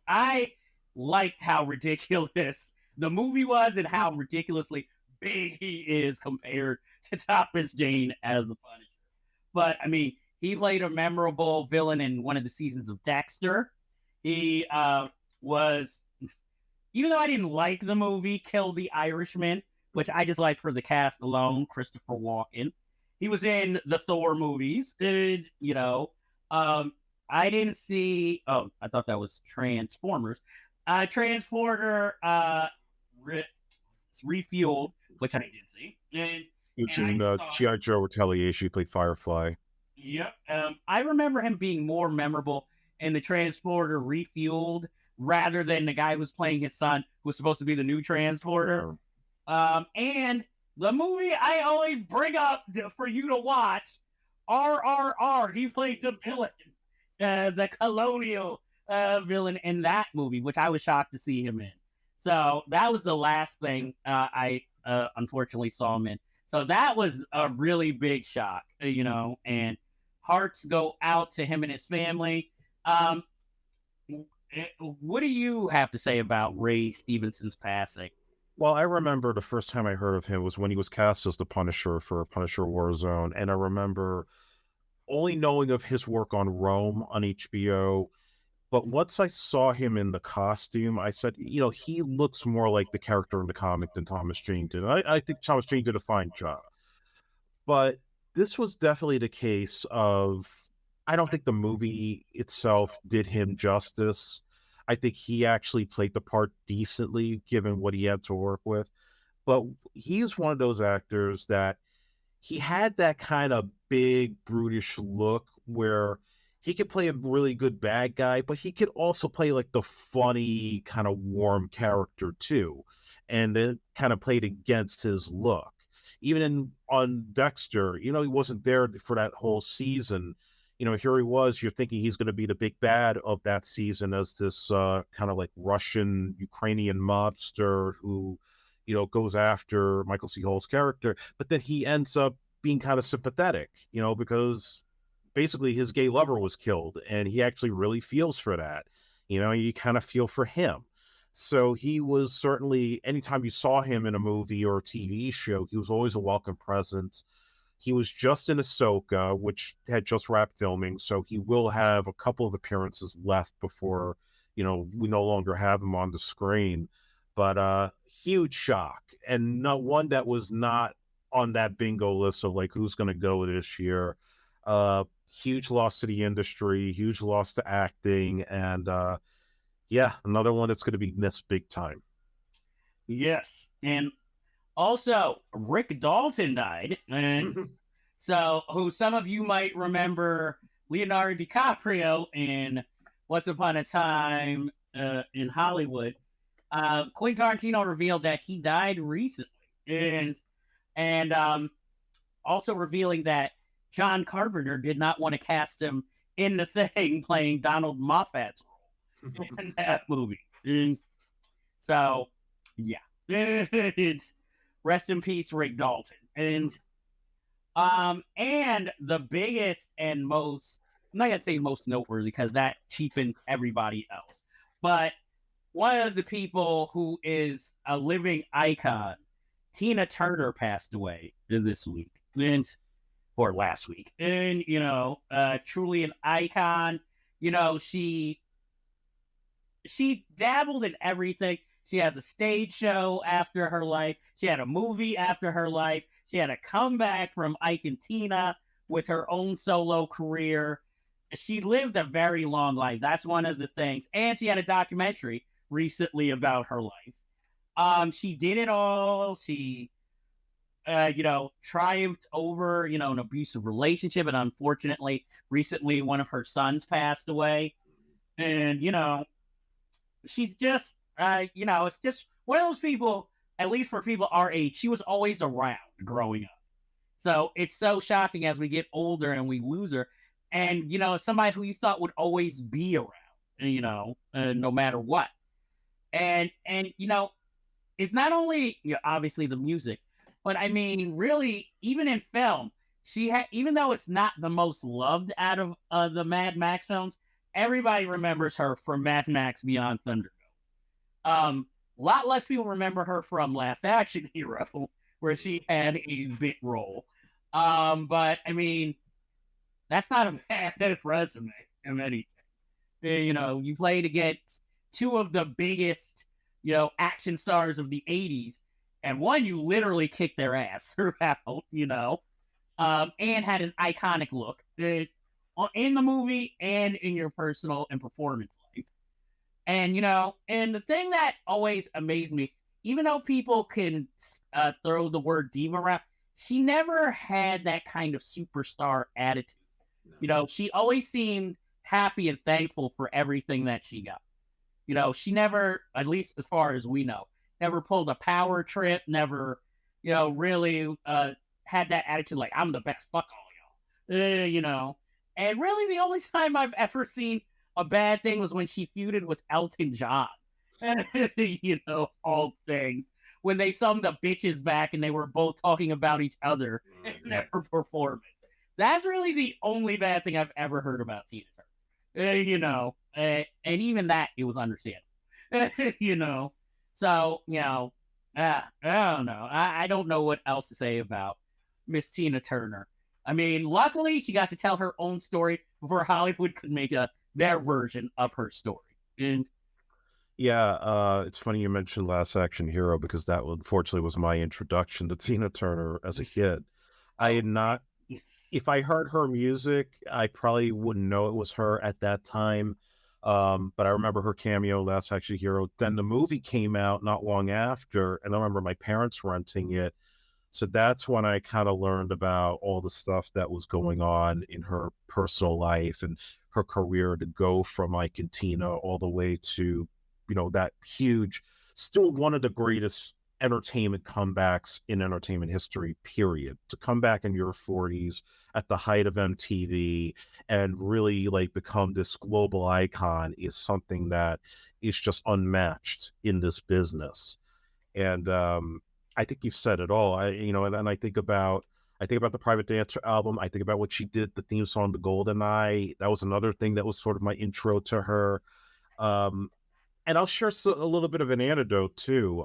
A: I liked how ridiculous the movie was and how ridiculously big he is compared to Thomas Jane as the Punisher. But I mean, he played a memorable villain in one of the seasons of Dexter. He was, even though I didn't like the movie, Kill the Irishman, which I just like for the cast alone, Christopher Walken. He was in the Thor movies. I didn't see. Oh, I thought that was Transformers. Transporter Refueled, which I didn't see.
B: And G.I. Joe Retaliation, he played Firefly.
A: Yep. I remember him being more memorable in the Transporter Refueled rather than the guy who was playing his son, who was supposed to be the new Transporter. And the movie I always bring up for you to watch, RRR. He played the villain, the colonial villain in that movie, which I was shocked to see him in. So that was the last thing I unfortunately saw him in. So that was a really big shock, and hearts go out to him and his family. What do you have to say about Ray Stevenson's passing?
B: Well, I remember the first time I heard of him was when he was cast as the Punisher for Punisher Warzone. And I remember only knowing of his work on Rome on HBO But once I saw him in the costume, I said, he looks more like the character in the comic than Thomas Jane did. I think Thomas Jane did a fine job. But this was definitely the case of, I don't think the movie itself did him justice. I think he actually played the part decently given what he had to work with. But he's one of those actors that he had that kind of big, brutish look where he could play a really good bad guy, but he could also play like the funny, kind of warm character too. And then kind of played against his look. Even on Dexter, he wasn't there for that whole season. Here he was, you're thinking he's going to be the big bad of that season as this kind of like Russian, Ukrainian mobster who, goes after Michael C. Hall's character. But then he ends up being kind of sympathetic, because basically his gay lover was killed and he actually really feels for that. You kind of feel for him. So he was certainly, anytime you saw him in a movie or a TV show, he was always a welcome presence. He was just in Ahsoka, which had just wrapped filming, so he will have a couple of appearances left before, we no longer have him on the screen. But huge shock, and not one that was not on that bingo list of like who's going to go this year. Huge loss to the industry, huge loss to acting, and yeah, another one that's going to be missed big time.
A: Yes, and also Rick Dalton died, and so who some of you might remember Leonardo DiCaprio in Once Upon a Time in Hollywood. Quentin Tarantino revealed that he died recently, and also revealing that John Carpenter did not want to cast him in The Thing playing Donald Moffat's role in that movie. And so, yeah, it's rest in peace, Rick Dalton. And the biggest and most, I'm not gonna say most noteworthy because that cheapened everybody else, but one of the people who is a living icon, Tina Turner, passed away this week, or last week. And, truly an icon. She dabbled in everything. She has a stage show after her life. She had a movie after her life. She had a comeback from Ike and Tina with her own solo career. She lived a very long life. That's one of the things. And she had a documentary recently about her life. She did it all. She, triumphed over, an abusive relationship. And unfortunately, recently, one of her sons passed away. And, she's just, it's just one of those people, at least for people our age, she was always around growing up. So it's so shocking as we get older and we lose her. And, somebody who you thought would always be around, no matter what. And it's not only obviously the music, but I mean, really, even in film, she had, even though it's not the most loved out of the Mad Max films, everybody remembers her from Mad Max Beyond Thunderdome. A lot less people remember her from Last Action Hero, where she had a big role. But I mean, that's not a bad resume of anything. You played against two of the biggest, action stars of the 80s, and one you literally kicked their ass throughout, and had an iconic look in the movie and in your personal and performance life. And, and the thing that always amazed me, even though people can throw the word diva around, she never had that kind of superstar attitude. She always seemed happy and thankful for everything that she got. She never, at least as far as we know, never pulled a power trip, never, really had that attitude like, I'm the best, fuck all y'all. And really the only time I've ever seen a bad thing was when she feuded with Elton John. All things. When they sung the bitches back and they were both talking about each other in their performance. That's really the only bad thing I've ever heard about Tina Turner. And even that, it was understandable. So, I don't know. I don't know what else to say about Miss Tina Turner. I mean, luckily, she got to tell her own story before Hollywood could make a their version of her story. And
B: Yeah, it's funny you mentioned Last Action Hero because that unfortunately was my introduction to Tina Turner as a kid. I had not, if I heard her music, I probably wouldn't know it was her at that time. But I remember her cameo, Last Action Hero. Then the movie came out not long after, and I remember my parents renting it. So that's when I kind of learned about all the stuff that was going on in her personal life and her career to go from like Tina all the way to, that huge, still one of the greatest entertainment comebacks in entertainment history, period. To come back in your 40s at the height of MTV and really like become this global icon is something that is just unmatched in this business. And I think you've said it all. And I think about the Private Dancer album. I think about what she did, the theme song to GoldenEye. That was another thing that was sort of my intro to her. And I'll share a little bit of an anecdote too.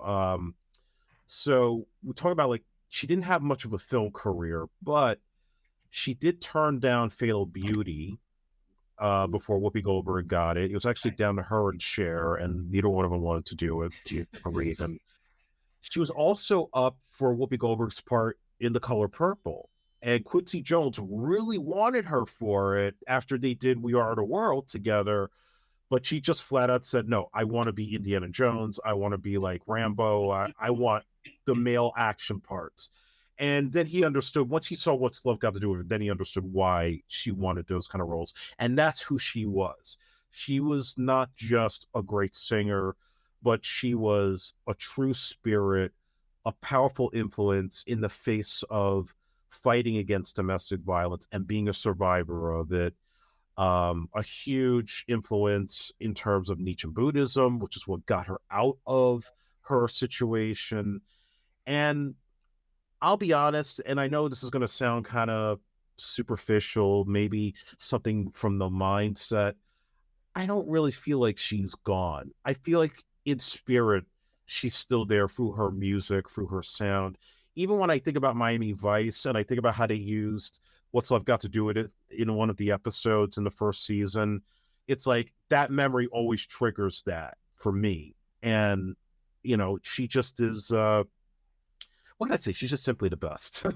B: So we talk about like she didn't have much of a film career, but she did turn down Fatal Beauty before Whoopi Goldberg got it. It was actually down to her and Cher, and neither one of them wanted to do it for a reason. She was also up for Whoopi Goldberg's part in The Color Purple. And Quincy Jones really wanted her for it after they did We Are the World together. But she just flat out said, no, I want to be Indiana Jones. I want to be like Rambo. I want the male action parts. And then he understood, once he saw What's Love Got to Do with It, then he understood why she wanted those kind of roles. And that's who she was. She was not just a great singer, but she was a true spirit, a powerful influence in the face of fighting against domestic violence and being a survivor of it. A huge influence in terms of Nietzsche Buddhism, which is what got her out of her situation. And I'll be honest, and I know this is going to sound kind of superficial, maybe something from the mindset. I don't really feel like she's gone. I feel like in spirit, she's still there through her music, through her sound. Even when I think about Miami Vice and I think about how they used What's Love Got to Do with It in one of the episodes in the first season, it's like that memory always triggers that for me. And, she just is, what can I say? She's just simply the best.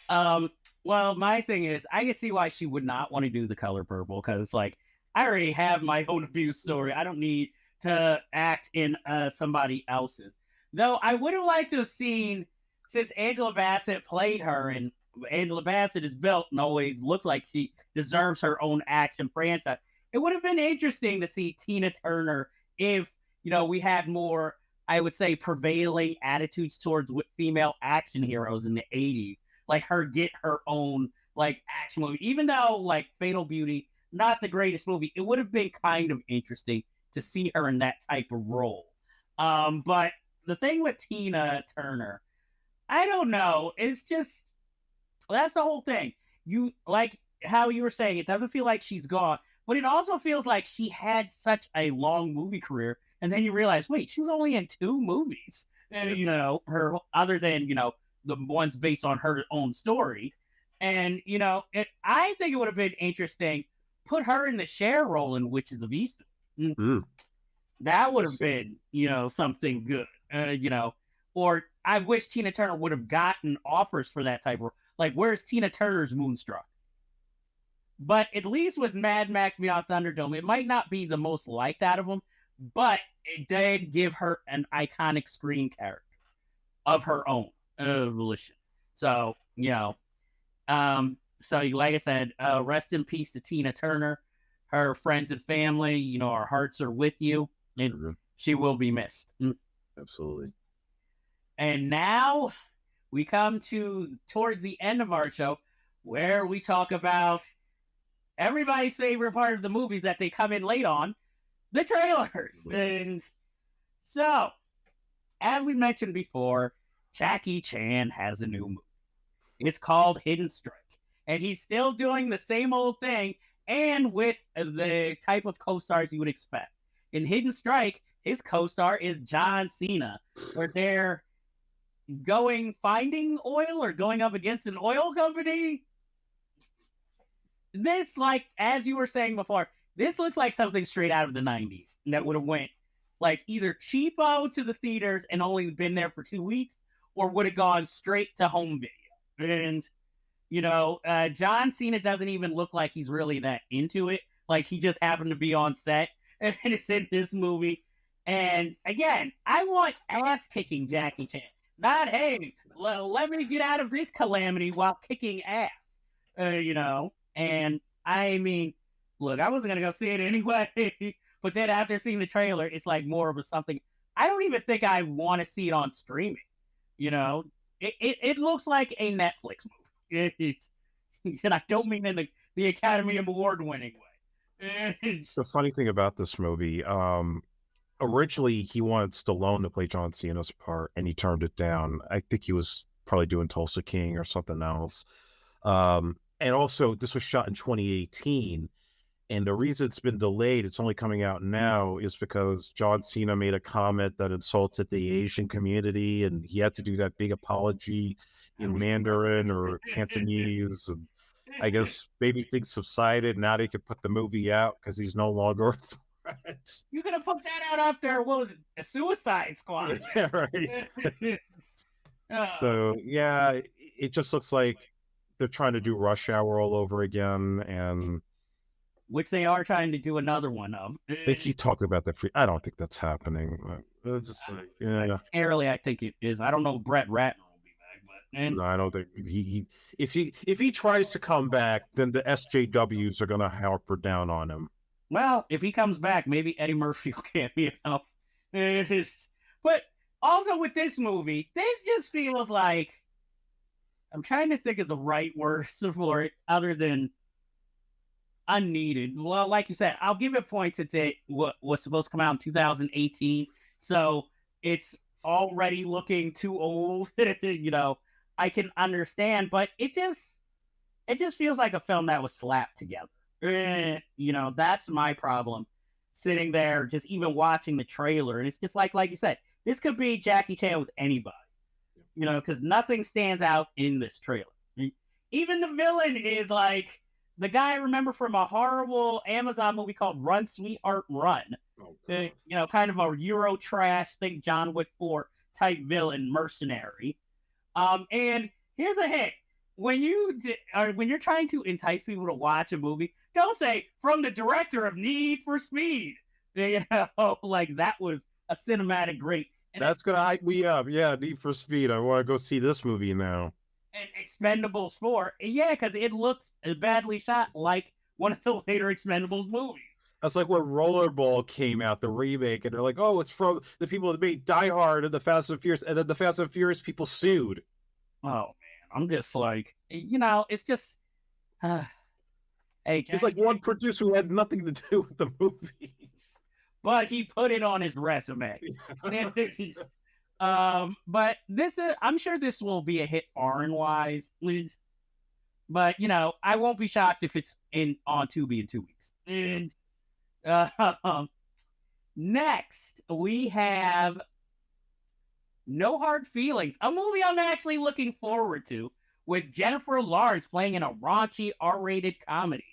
A: Well, my thing is, I can see why she would not want to do The Color Purple, because it's like, I already have my own abuse story. I don't need to act in somebody else's. Though I would have liked to have seen, since Angela Bassett played her, and Angela Bassett is built and always looks like she deserves her own action franchise, it would have been interesting to see Tina Turner if, we had more, I would say, prevailing attitudes towards female action heroes in the 80s. Like her get her own like action movie, even though like Fatal Beauty, not the greatest movie, it would have been kind of interesting to see her in that type of role. But the thing with Tina Turner, I don't know. It's just, that's the whole thing. You like how you were saying, it doesn't feel like she's gone, but it also feels like she had such a long movie career. And then you realize, wait, she was only in 2 movies. And, her, other than, the ones based on her own story. And, I think it would have been interesting, put her in the Cher role in Witches of Eastern. That would have been, something good, or I wish Tina Turner would have gotten offers for that type of, like, where's Tina Turner's Moonstruck? But at least with Mad Max Beyond Thunderdome, it might not be the most liked out of them, but it did give her an iconic screen character of her own volition. So, so like I said, rest in peace to Tina Turner, her friends and family. Our hearts are with you, and she will be missed.
B: Absolutely.
A: And now we come towards the end of our show, where we talk about everybody's favorite part of the movies that they come in late on, the trailers. And so, as we mentioned before, Jackie Chan has a new movie. It's called Hidden Strike. And he's still doing the same old thing, and with the type of co-stars you would expect. In Hidden Strike, his co-star is John Cena, where they're finding oil or going up against an oil company. This, like, as you were saying before, This looks like something straight out of the 90s that would have went like either cheapo to the theaters and only been there for 2 weeks, or would have gone straight to home video. And John Cena doesn't even look like he's really that into it. Like he just happened to be on set and it's in this movie. And again, I want ass kicking Jackie Chan. Not, hey, let me get out of this calamity while kicking ass. And I mean, look, I wasn't going to go see it anyway. But then after seeing the trailer, it's like more of a something. I don't even think I want to see it on streaming. It looks like a Netflix movie. And I don't mean in the Academy Award winning way.
B: The funny thing about this movie, originally he wanted Stallone to play John Cena's part, and he turned it down. I think he was probably doing Tulsa King or something else. And also, this was shot in 2018. And the reason it's been delayed, it's only coming out now, is because John Cena made a comment that insulted the Asian community, and he had to do that big apology in Mandarin or Cantonese. And I guess maybe things subsided. Now they could put the movie out because he's no longer a threat.
A: You're going to put that out after, what was it, a Suicide Squad?
B: Yeah, right. So, yeah, it just looks like they're trying to do Rush Hour all over again, and
A: which they are trying to do another one of.
B: They keep talking about that. I don't think that's happening. Just like, yeah.
A: Scarily, I think it is. I don't know if Brett Ratner will be back, but
B: no, I don't think if he tries to come back, then the SJWs are gonna harper down on him.
A: Well, if he comes back, maybe Eddie Murphy will cameo. But also with this movie, this just feels like, I'm trying to think of the right word for it other than unneeded. Well, like you said, I'll give it points. It's what was supposed to come out in 2018, so it's already looking too old. I can understand, but it just feels like a film that was slapped together. That's my problem. Sitting there, just even watching the trailer, and it's just like you said, this could be Jackie Chan with anybody. Because nothing stands out in this trailer. Even the villain is like the guy I remember from a horrible Amazon movie called Run, Sweetheart, Run. Oh, kind of a Euro trash, think John Wick 4 type villain, mercenary. And here's a hint. When you're trying to entice people to watch a movie, don't say, from the director of Need for Speed. Like that was a cinematic great.
B: And that's going to hype me up. Yeah, Need for Speed. I want to go see this movie now.
A: And Expendables 4. Yeah, because it looks badly shot like one of the later Expendables movies.
B: That's like when Rollerball came out, the remake, and they're like, oh, it's from the people that made Die Hard and the Fast and Furious, and then the Fast and Furious people sued.
A: Oh, man. I'm just like, it's just... hey,
B: it's like one producer who had nothing to do with the movie.
A: But he put it on his resume. But this is, I'm sure this will be a hit foreign-wise. But, I won't be shocked if it's on Tubi in 2 weeks. And next, we have No Hard Feelings, a movie I'm actually looking forward to, with Jennifer Lawrence playing in a raunchy R-rated comedy.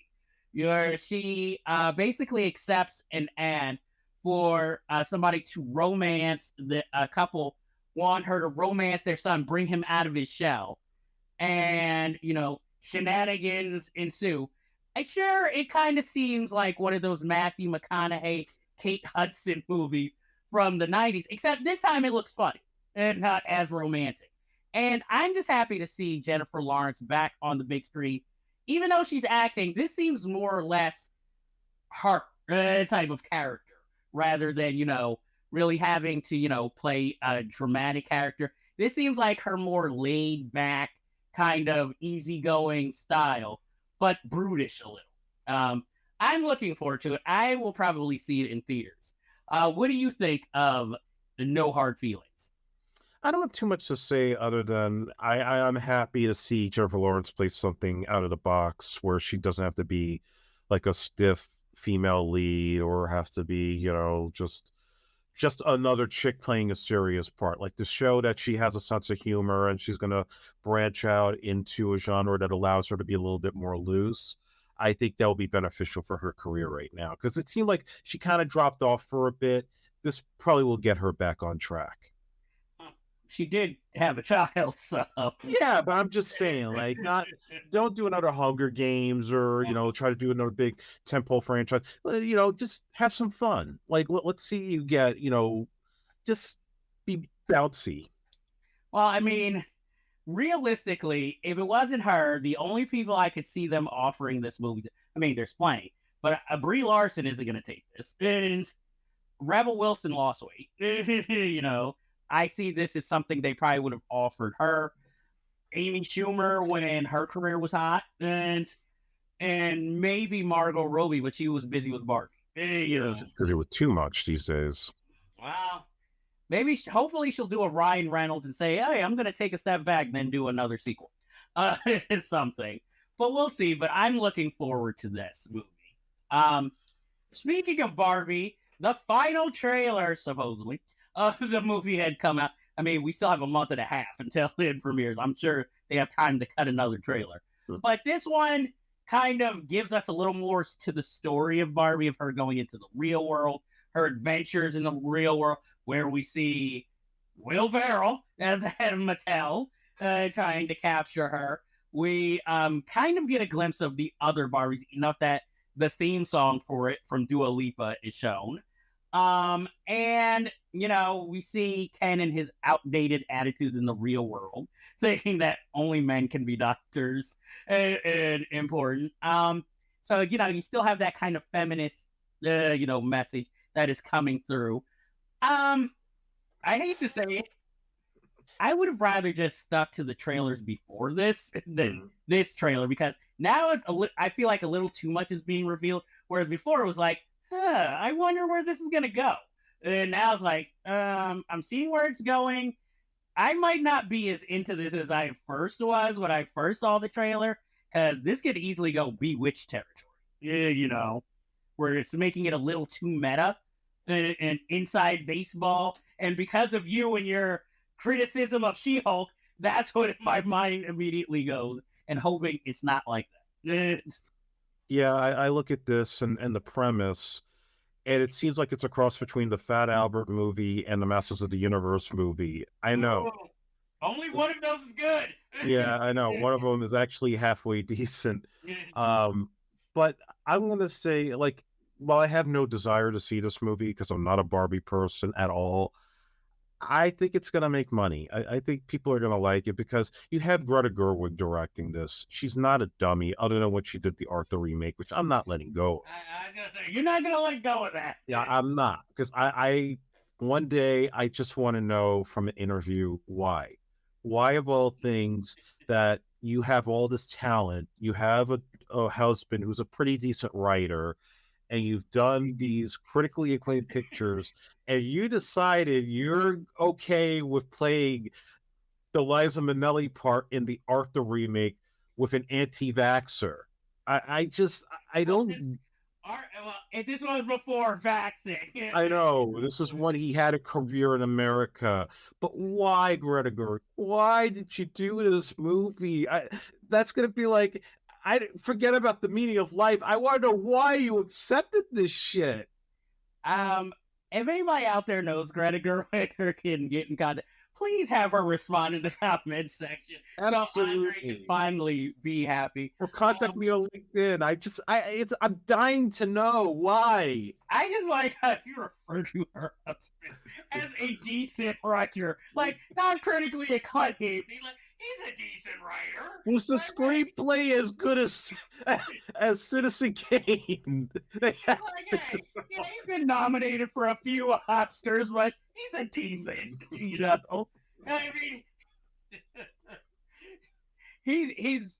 A: She basically accepts an ad for somebody to romance a couple, want her to romance their son, bring him out of his shell. And, shenanigans ensue. And sure, it kind of seems like one of those Matthew McConaughey, Kate Hudson movies from the 90s, except this time it looks funny and not as romantic. And I'm just happy to see Jennifer Lawrence back on the big screen. Even though she's acting, this seems more or less her type of character, rather than, really having to, play a dramatic character. This seems like her more laid back, kind of easygoing style, but brutish a little. I'm looking forward to it. I will probably see it in theaters. What do you think of No Hard Feelings?
B: I don't have too much to say other than I'm happy to see Jennifer Lawrence play something out of the box where she doesn't have to be like a stiff female lead or have to be, just another chick playing a serious part. Like to show that she has a sense of humor and she's going to branch out into a genre that allows her to be a little bit more loose. I think that will be beneficial for her career right now, because it seemed like she kind of dropped off for a bit. This probably will get her back on track.
A: She did have a child, so
B: Yeah, but I'm just saying, like, don't do another Hunger Games, or try to do another big tentpole franchise. Just have some fun. Like, let's see you get, just be bouncy.
A: Well, I mean, realistically, if it wasn't her, the only people I could see them offering this movie, I mean, there's plenty, but Brie Larson isn't going to take this. And Rebel Wilson lost weight. I see this as something they probably would have offered her. Amy Schumer when her career was hot, and maybe Margot Robbie, but she was busy with Barbie.
B: Because it was too much these days.
A: Wow. Maybe, hopefully, she'll do a Ryan Reynolds and say, "Hey, I'm going to take a step back, then do another sequel." It's something, but we'll see. But I'm looking forward to this movie. Speaking of Barbie, the final trailer, supposedly, of the movie had come out. I mean, we still have a month and a half until it premieres. I'm sure they have time to cut another trailer. But this one kind of gives us a little more to the story of Barbie, of her going into the real world, her adventures in the real world, where we see Will Ferrell as the head of Mattel trying to capture her. We kind of get a glimpse of the other Barbies, enough that the theme song for it from Dua Lipa is shown. And, we see Ken and his outdated attitudes in the real world, thinking that only men can be doctors and important. So, you still have that kind of feminist, message that is coming through. I hate to say it, I would have rather just stuck to the trailers before this than this trailer, because now I feel like a little too much is being revealed, whereas before it was like, I wonder where this is going to go. And now it's like, I'm seeing where it's going. I might not be as into this as I first was when I first saw the trailer, because this could easily go Bewitched territory, where it's making it a little too meta and inside baseball. And because of you and your criticism of She-Hulk, that's what my mind immediately goes, and hoping it's not like that.
B: Yeah, I look at this and the premise, and it seems like it's a cross between the Fat Albert movie and the Masters of the Universe movie. I know.
A: Only one of those is good.
B: Yeah, I know. One of them is actually halfway decent. But I'm going to say, like, while I have no desire to see this movie because I'm not a Barbie person at all, I think it's going to make money. I think people are going to like it because you have Greta Gerwig directing this. She's not a dummy, other than when she did the Arthur remake, which I'm not letting go.
A: I was going to say, you're not going to let go of that.
B: Yeah, I'm not. Because I one day, I just want to know from an interview why. Why, of all things, that you have all this talent, you have a husband who's a pretty decent writer, and you've done these critically acclaimed pictures, and you decided you're okay with playing the Liza Minnelli part in the Arthur remake with an anti-vaxxer. I don't...
A: And this was before vaccine.
B: I know. This is when he had a career in America. But why, Greta Gerwig? Why did you do this movie? That's going to be like... I forget about the meaning of life. I want to know why you accepted this shit.
A: If anybody out there knows Greta Gerwig or can get in contact, please have her respond in the comments section.
B: Absolutely.
A: So Andre can finally be happy.
B: Or contact me on LinkedIn. I'm dying to know why.
A: I just like how you refer to her husband as a decent writer, like not critically acclaimed. He's a decent writer.
B: Was the screenplay as good as Citizen Kane?
A: He's been nominated for a few Oscars, but he's a decent, I mean, he's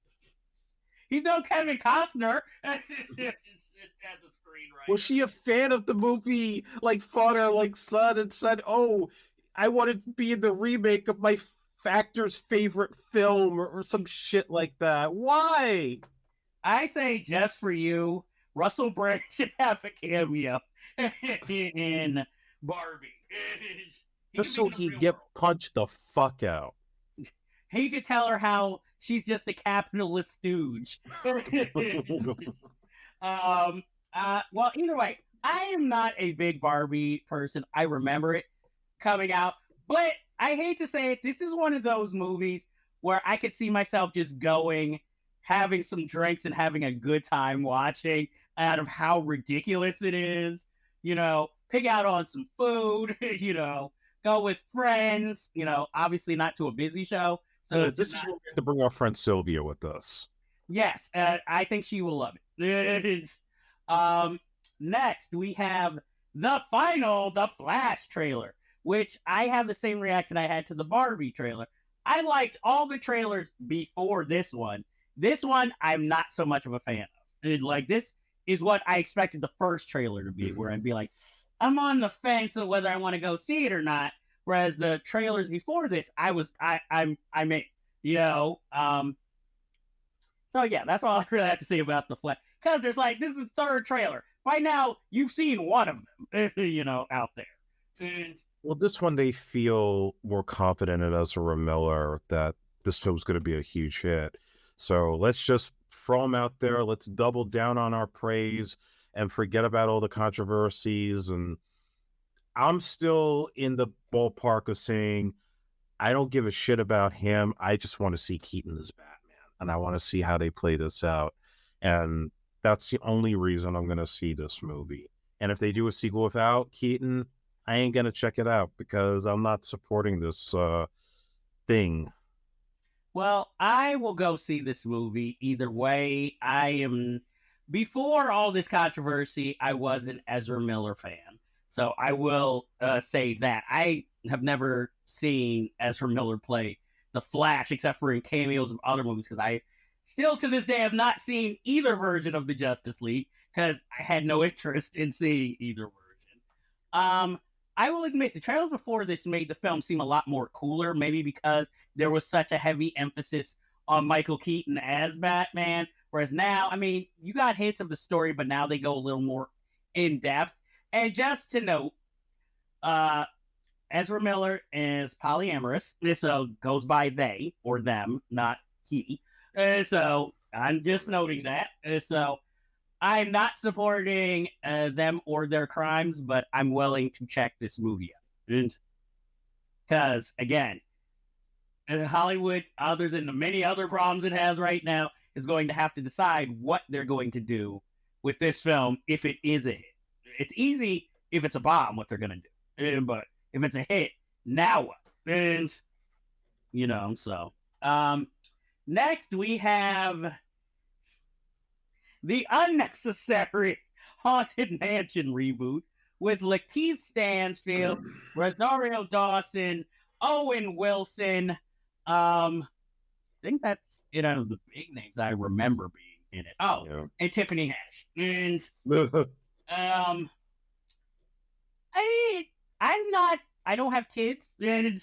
A: no Kevin Costner as a screenwriter.
B: Was she a fan of the movie, like Father Like Son, and said, "Oh, I wanted to be in the remake of my actor's favorite film," or some shit like that? Why?
A: I say, just for you, Russell Brand should have a cameo in Barbie.
B: Just so he get punched the fuck out.
A: He could tell her how she's just a capitalist stooge. Well, either way, I am not a big Barbie person. I remember it coming out, but I hate to say it, this is one of those movies where I could see myself just going, having some drinks and having a good time watching out of how ridiculous it is. Pick out on some food, go with friends, obviously not to a busy show. So
B: this is where we have to bring our friend Sylvia with us.
A: Yes, I think she will love it. Next, we have the Flash trailer, which I have the same reaction I had to the Barbie trailer. I liked all the trailers before this one. This one, I'm not so much of a fan of. This is what I expected the first trailer to be, where I'd be like, I'm on the fence of whether I want to go see it or not. Whereas the trailers before this, I'm in. So yeah, that's all I really have to say about the Flash. Because there's this is the third trailer. By now, you've seen one of them, out there.
B: Well, this one, they feel more confident in Ezra Miller that this film's going to be a huge hit. So let's just throw them out there. Let's double down on our praise and forget about all the controversies. And I'm still in the ballpark of saying, I don't give a shit about him. I just want to see Keaton as Batman. And I want to see how they play this out. And that's the only reason I'm going to see this movie. And if they do a sequel without Keaton, I ain't going to check it out because I'm not supporting this thing.
A: Well, I will go see this movie either way. Before all this controversy, I was an Ezra Miller fan. So I will say that. I have never seen Ezra Miller play the Flash, except for in cameos of other movies, because I still to this day have not seen either version of the Justice League, because I had no interest in seeing either version. I will admit, the trailers before this made the film seem a lot more cooler, maybe because there was such a heavy emphasis on Michael Keaton as Batman, whereas now, you got hints of the story, but now they go a little more in depth. And just to note, Ezra Miller is polyamorous, so goes by they or them, not he. So I'm just noting that. So I'm not supporting them or their crimes, but I'm willing to check this movie out. Because, again, Hollywood, other than the many other problems it has right now, is going to have to decide what they're going to do with this film if it is a hit. It's easy if it's a bomb, what they're going to do. But if it's a hit, now what? So. Next, we have the unnecessary Haunted Mansion reboot with Lakeith Stanfield, Rosario Dawson, Owen Wilson. I think that's the big names I remember being in it. Oh, yeah. And Tiffany Haddish. And I don't have kids, and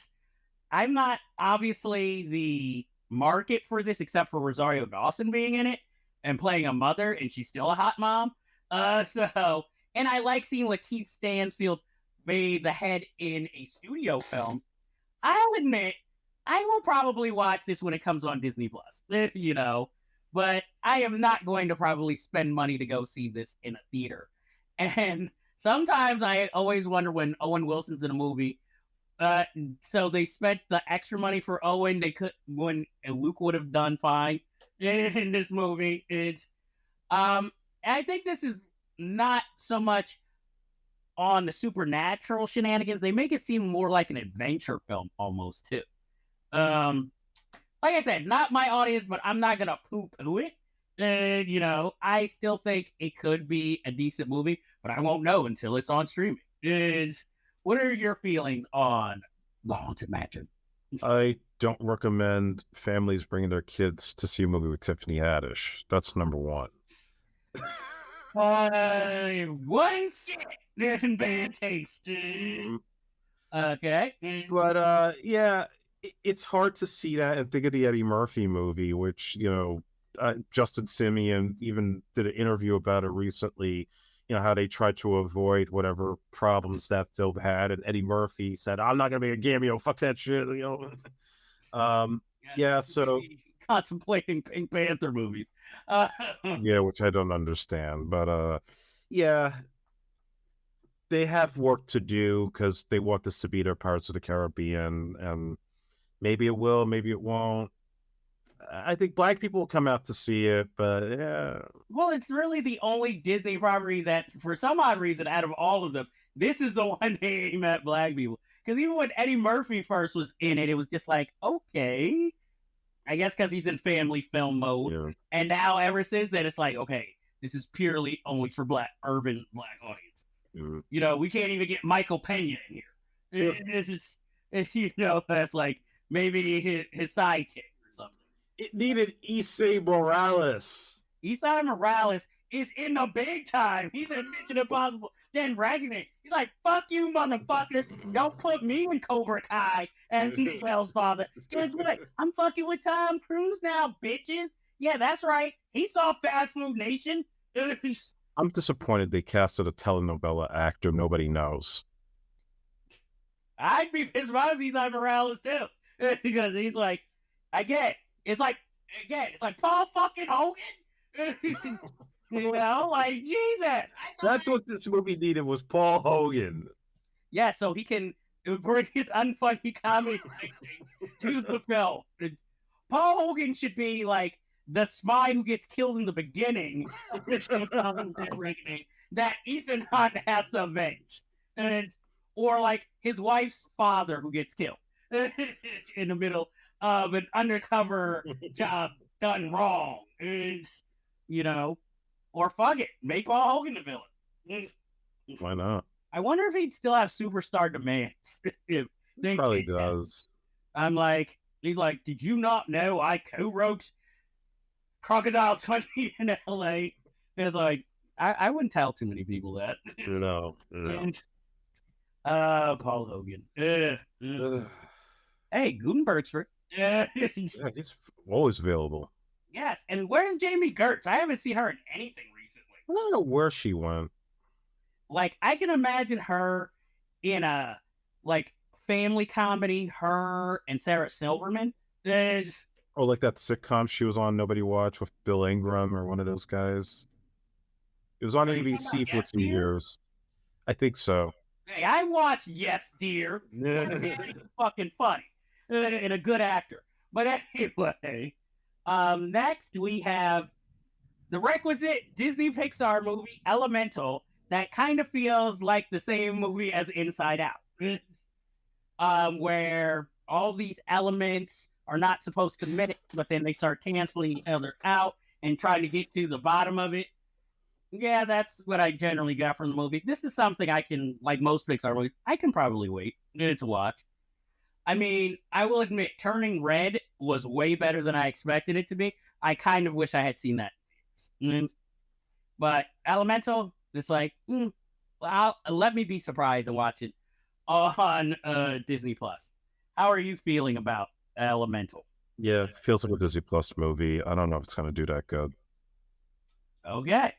A: I'm not obviously the market for this, except for Rosario Dawson being in it and playing a mother, and she's still a hot mom. And I like seeing Lakeith Stanfield be the head in a studio film. I'll admit, I will probably watch this when it comes on Disney Plus, but I am not going to probably spend money to go see this in a theater. And sometimes I always wonder when Owen Wilson's in a movie, so they spent the extra money for Owen. When Luke would have done fine in this movie. I think this is not so much on the supernatural shenanigans. They make it seem more like an adventure film almost too. Like I said, not my audience, but I'm not gonna poo-poo it. I still think it could be a decent movie, but I won't know until it's on streaming. What are your feelings on The Haunted Mansion?
B: I don't recommend families bringing their kids to see a movie with Tiffany Haddish. That's number one.
A: One skit and bad taste. Okay.
B: But yeah, it's hard to see that and think of the Eddie Murphy movie, which, Justin Simeon even did an interview about it recently, how they tried to avoid whatever problems that film had. And Eddie Murphy said, I'm not going to be a cameo. Fuck that shit. Yeah, so
A: contemplating Pink Panther movies.
B: Yeah, which I don't understand, but yeah, they have work to do because they want this to be their Pirates of the Caribbean, and maybe it will, maybe it won't. I think black people will come out to see it, but yeah.
A: Well, it's really the only Disney property that, for some odd reason, out of all of them, this is the one they aim at black people. Because even when Eddie Murphy first was in it, it was just like, okay, I guess because he's in family film mode.
B: Yeah.
A: And now, ever since then, it's like, okay, this is purely only for urban black audience.
B: Mm.
A: You know, we can't even get Michael Pena in here. It's just, you know, that's like maybe his sidekick or something.
B: It needed Issei Morales.
A: Issei Morales is in the big time. He's in Mission Impossible. Then Ragnarok. He's like, fuck you, motherfuckers. Don't put me in Cobra Kai as Miguel's father. Guess what? I'm fucking with Tom Cruise now, bitches. Yeah, that's right. He saw Fast Food Nation.
B: I'm disappointed they casted a telenovela actor nobody knows.
A: I'd be pissed about Issei Morales too. Because he's like, it's like Paul fucking Hogan. You know, like, Jesus.
B: That's what this movie needed, was Paul Hogan.
A: Yeah, so he can bring his unfunny comedy to the film. Paul Hogan should be like the spy who gets killed in the beginning that Ethan Hunt has to avenge. Or like his wife's father who gets killed in the middle of an undercover job done wrong. You know, or fuck it, make Paul Hogan the villain.
B: Why not?
A: I wonder if he'd still have superstar demands.
B: Probably does.
A: He's like, did you not know I co-wrote Crocodile 20 in L.A.? And it's like, I wouldn't tell too many people that.
B: No.
A: And, Paul Hogan. Hey, Gutenberg's for
B: he's always available.
A: Yes, and where's Jamie Gertz? I haven't seen her in anything recently.
B: I don't know where she went.
A: Like, I can imagine her in a, like, family comedy, her and Sarah Silverman.
B: Oh, like that sitcom she was on, Nobody Watched, with Bill Ingram or one of those guys. It was on ABC for 2 years. I think so.
A: Hey, I watched Yes, Dear. It's fucking funny. And a good actor. But anyway, next we have the requisite Disney Pixar movie, Elemental, that kind of feels like the same movie as Inside Out. Where all these elements are not supposed to mix, but then they start canceling each other out and trying to get to the bottom of it. Yeah, that's what I generally got from the movie. This is something I can, like most Pixar movies, I can probably wait to watch. I mean, I will admit, Turning Red was way better than I expected it to be. I kind of wish I had seen that. But Elemental, it's like, let me be surprised and watch it on Disney Plus. How are you feeling about Elemental?
B: Yeah, it feels like a Disney Plus movie. I don't know if it's going to do that good.
A: Okay.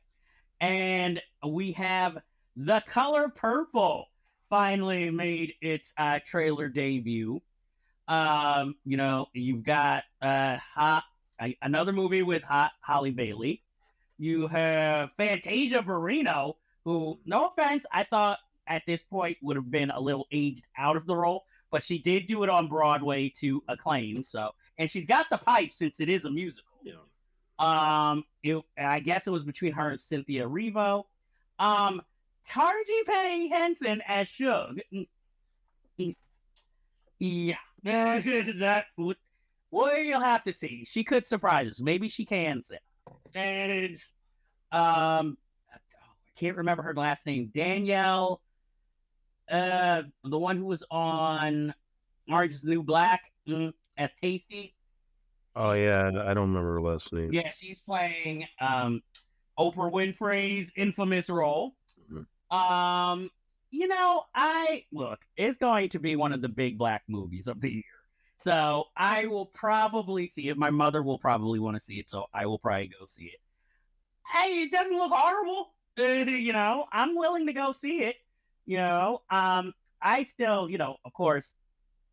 A: And we have The Color Purple finally made its trailer debut. You know, you've got another movie with Holly Bailey. You have Fantasia Barrino, who, no offense, I thought at this point would have been a little aged out of the role, but she did do it on Broadway to acclaim. So, and she's got the pipe since it is a musical.
B: Yeah.
A: I guess it was between her and Cynthia Erivo. Tarji Penny Henson as Shug. Yeah, that would. Well, you'll have to see. She could surprise us. Maybe she can sing. And I can't remember her last name. Danielle, the one who was on Orange is the New Black as Tasty.
B: Oh yeah, I don't remember her last name.
A: Yeah, she's playing Oprah Winfrey's infamous role. Mm-hmm. You know, it's going to be one of the big black movies of the year. So I will probably see it. My mother will probably want to see it, so I will probably go see it. Hey, it doesn't look horrible. You know, I'm willing to go see it. You know, I still, you know, of course,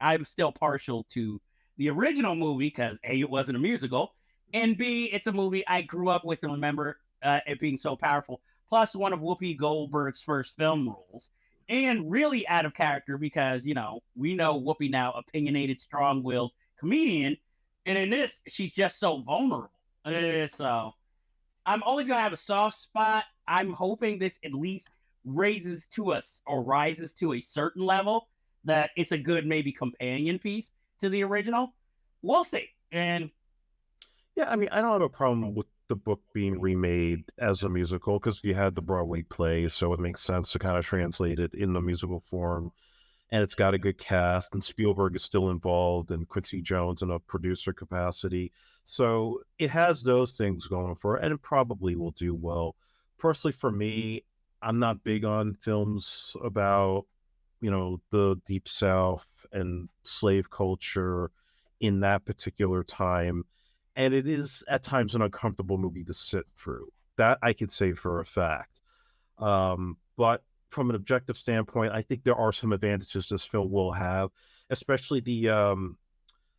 A: I'm still partial to the original movie because A, it wasn't a musical, and B, it's a movie I grew up with and remember it being so powerful. Plus, one of Whoopi Goldberg's first film roles, and really out of character because we know Whoopi now, opinionated, strong-willed comedian, and in this, she's just so vulnerable. So I'm always gonna have a soft spot. I'm hoping this at least raises to us or rises to a certain level that it's a good maybe companion piece to the original. We'll see. And
B: Yeah, I mean, I don't have a problem with the book being remade as a musical because you had the Broadway play, so it makes sense to kind of translate it in the musical form. And it's got a good cast, and Spielberg is still involved, and Quincy Jones in a producer capacity. So it has those things going for it, and it probably will do well. Personally, for me, I'm not big on films about, the Deep South and slave culture in that particular time. And it is at times an uncomfortable movie to sit through. That I could say for a fact. But from an objective standpoint, I think there are some advantages this film will have, especially I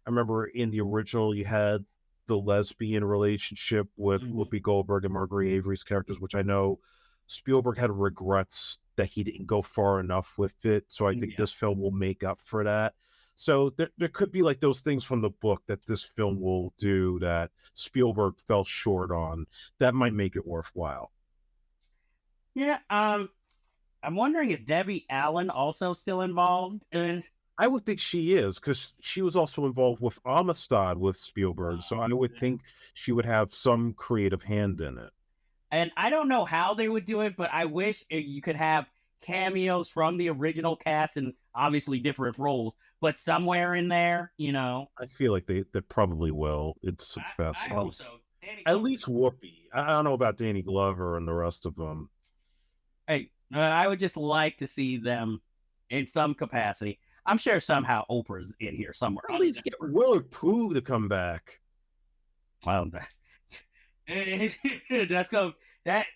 B: remember in the original you had the lesbian relationship with Whoopi Goldberg and Margaret Avery's characters, which I know Spielberg had regrets that he didn't go far enough with it. So I think this film will make up for that. So there could be like those things from the book that this film will do that Spielberg fell short on that might make it worthwhile.
A: Yeah, I'm wondering, is Debbie Allen also still involved?
B: I would think she is, because she was also involved with Amistad with Spielberg, so I would think she would have some creative hand in it.
A: And I don't know how they would do it, but I wish you could have cameos from the original cast and obviously different roles, but somewhere in there,
B: I feel like they probably will. It's the best.
A: I hope so.
B: At least Whoopi. I don't know about Danny Glover and the rest of them.
A: Hey, I would just like to see them in some capacity. I'm sure somehow Oprah's in here somewhere.
B: At least get Willard Pooh to come back.
A: Well, that's go that.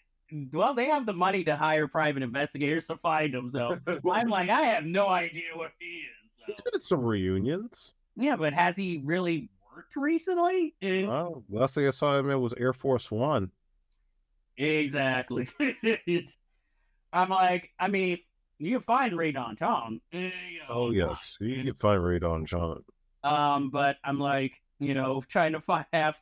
A: Well, they have the money to hire private investigators to find him. So I'm like, I have no idea what he is. So.
B: He's been at some reunions.
A: Yeah, but has he really worked recently?
B: Well, last thing I saw him in was Air Force One.
A: Exactly. I'm like, I mean, you can find Ray Don Tom.
B: Oh yes, you can find Ray Don John.
A: But I'm like, trying to have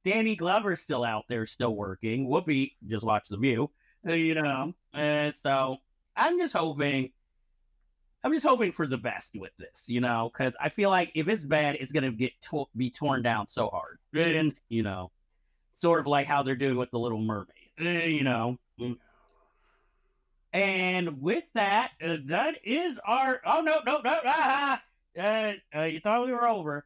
A: Danny Glover's still out there, still working. Whoopi just watched The View, so I'm just hoping for the best with this, because I feel like if it's bad, it's gonna be torn down so hard, and sort of like how they're doing with The Little Mermaid, And with that, that is our. Oh no! You thought we were over.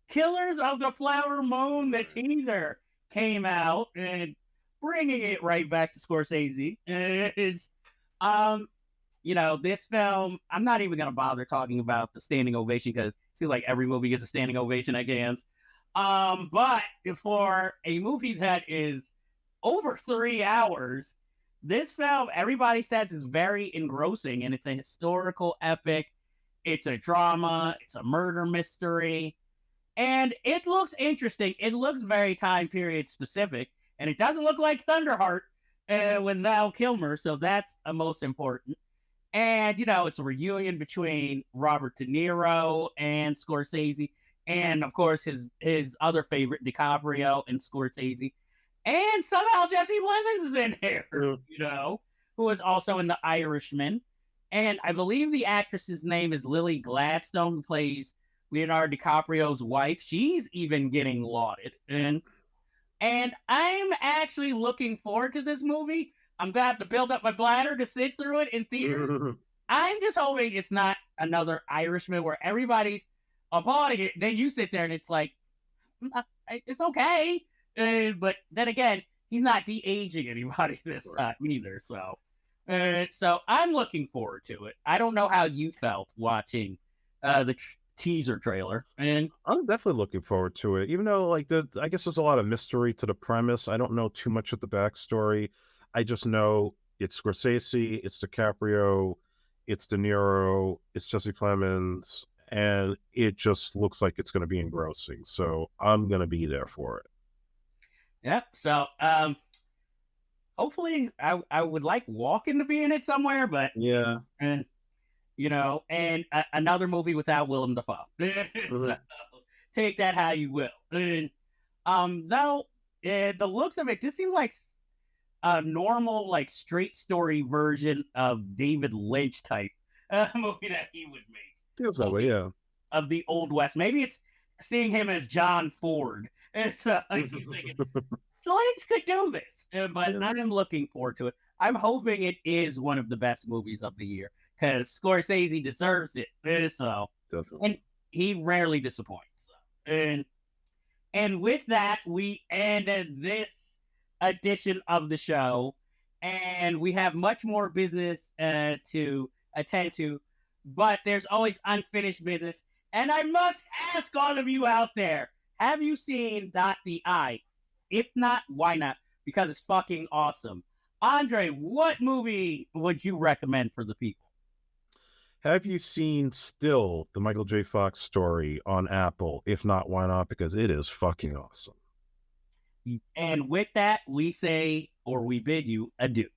A: Killers of the Flower Moon, the teaser came out and bringing it right back to Scorsese. It's, this film, I'm not even going to bother talking about the standing ovation because it seems like every movie gets a standing ovation at Cannes. But for a movie that is over 3 hours, this film, everybody says, is very engrossing, and it's a historical epic. It's a drama. It's a murder mystery. And it looks interesting. It looks very time period specific. And it doesn't look like Thunderheart with Val Kilmer. So that's most important. And, it's a reunion between Robert De Niro and Scorsese. And, of course, his other favorite, DiCaprio and Scorsese. And somehow Jesse Plemons is in here, who is also in The Irishman. And I believe the actress's name is Lily Gladstone, who plays Leonardo DiCaprio's wife. She's even getting lauded. And I'm actually looking forward to this movie. I'm going to have to build up my bladder to sit through it in theaters. I'm just hoping it's not another Irishman where everybody's applauding it. Then you sit there and it's like, it's okay. But then again, he's not de-aging anybody this time either. So I'm looking forward to it. I don't know how you felt watching the teaser trailer, and
B: I'm definitely looking forward to it. Even though, I guess there's a lot of mystery to the premise. I don't know too much of the backstory. I just know it's Scorsese, it's DiCaprio, it's De Niro, it's Jesse Plemons, and it just looks like it's going to be engrossing. So I'm going to be there for it.
A: Yep. So hopefully I would like Walken to be in it somewhere, but
B: Yeah.
A: and and another movie without Willem Dafoe. So, take that how you will. And, though the looks of it, this seems like a normal, like straight story version of David Lynch type movie that he would make.
B: Feels that way, yeah.
A: Of the Old West. Maybe it's seeing him as John Ford. And so like, you're thinking, Lynch could do this. But I'm looking forward to it. I'm hoping it is one of the best movies of the year because Scorsese deserves it. So,
B: definitely.
A: And he rarely disappoints. So. And with that, we ended this edition of the show. And we have much more business to attend to. But there's always unfinished business. And I must ask all of you out there, have you seen Dot the Eye? If not, why not? Because it's fucking awesome. Andre, what movie would you recommend for the people?
B: Have you seen Still, the Michael J. Fox story on Apple? If not, why not? Because it is fucking awesome.
A: And with that, we say, or we bid you adieu.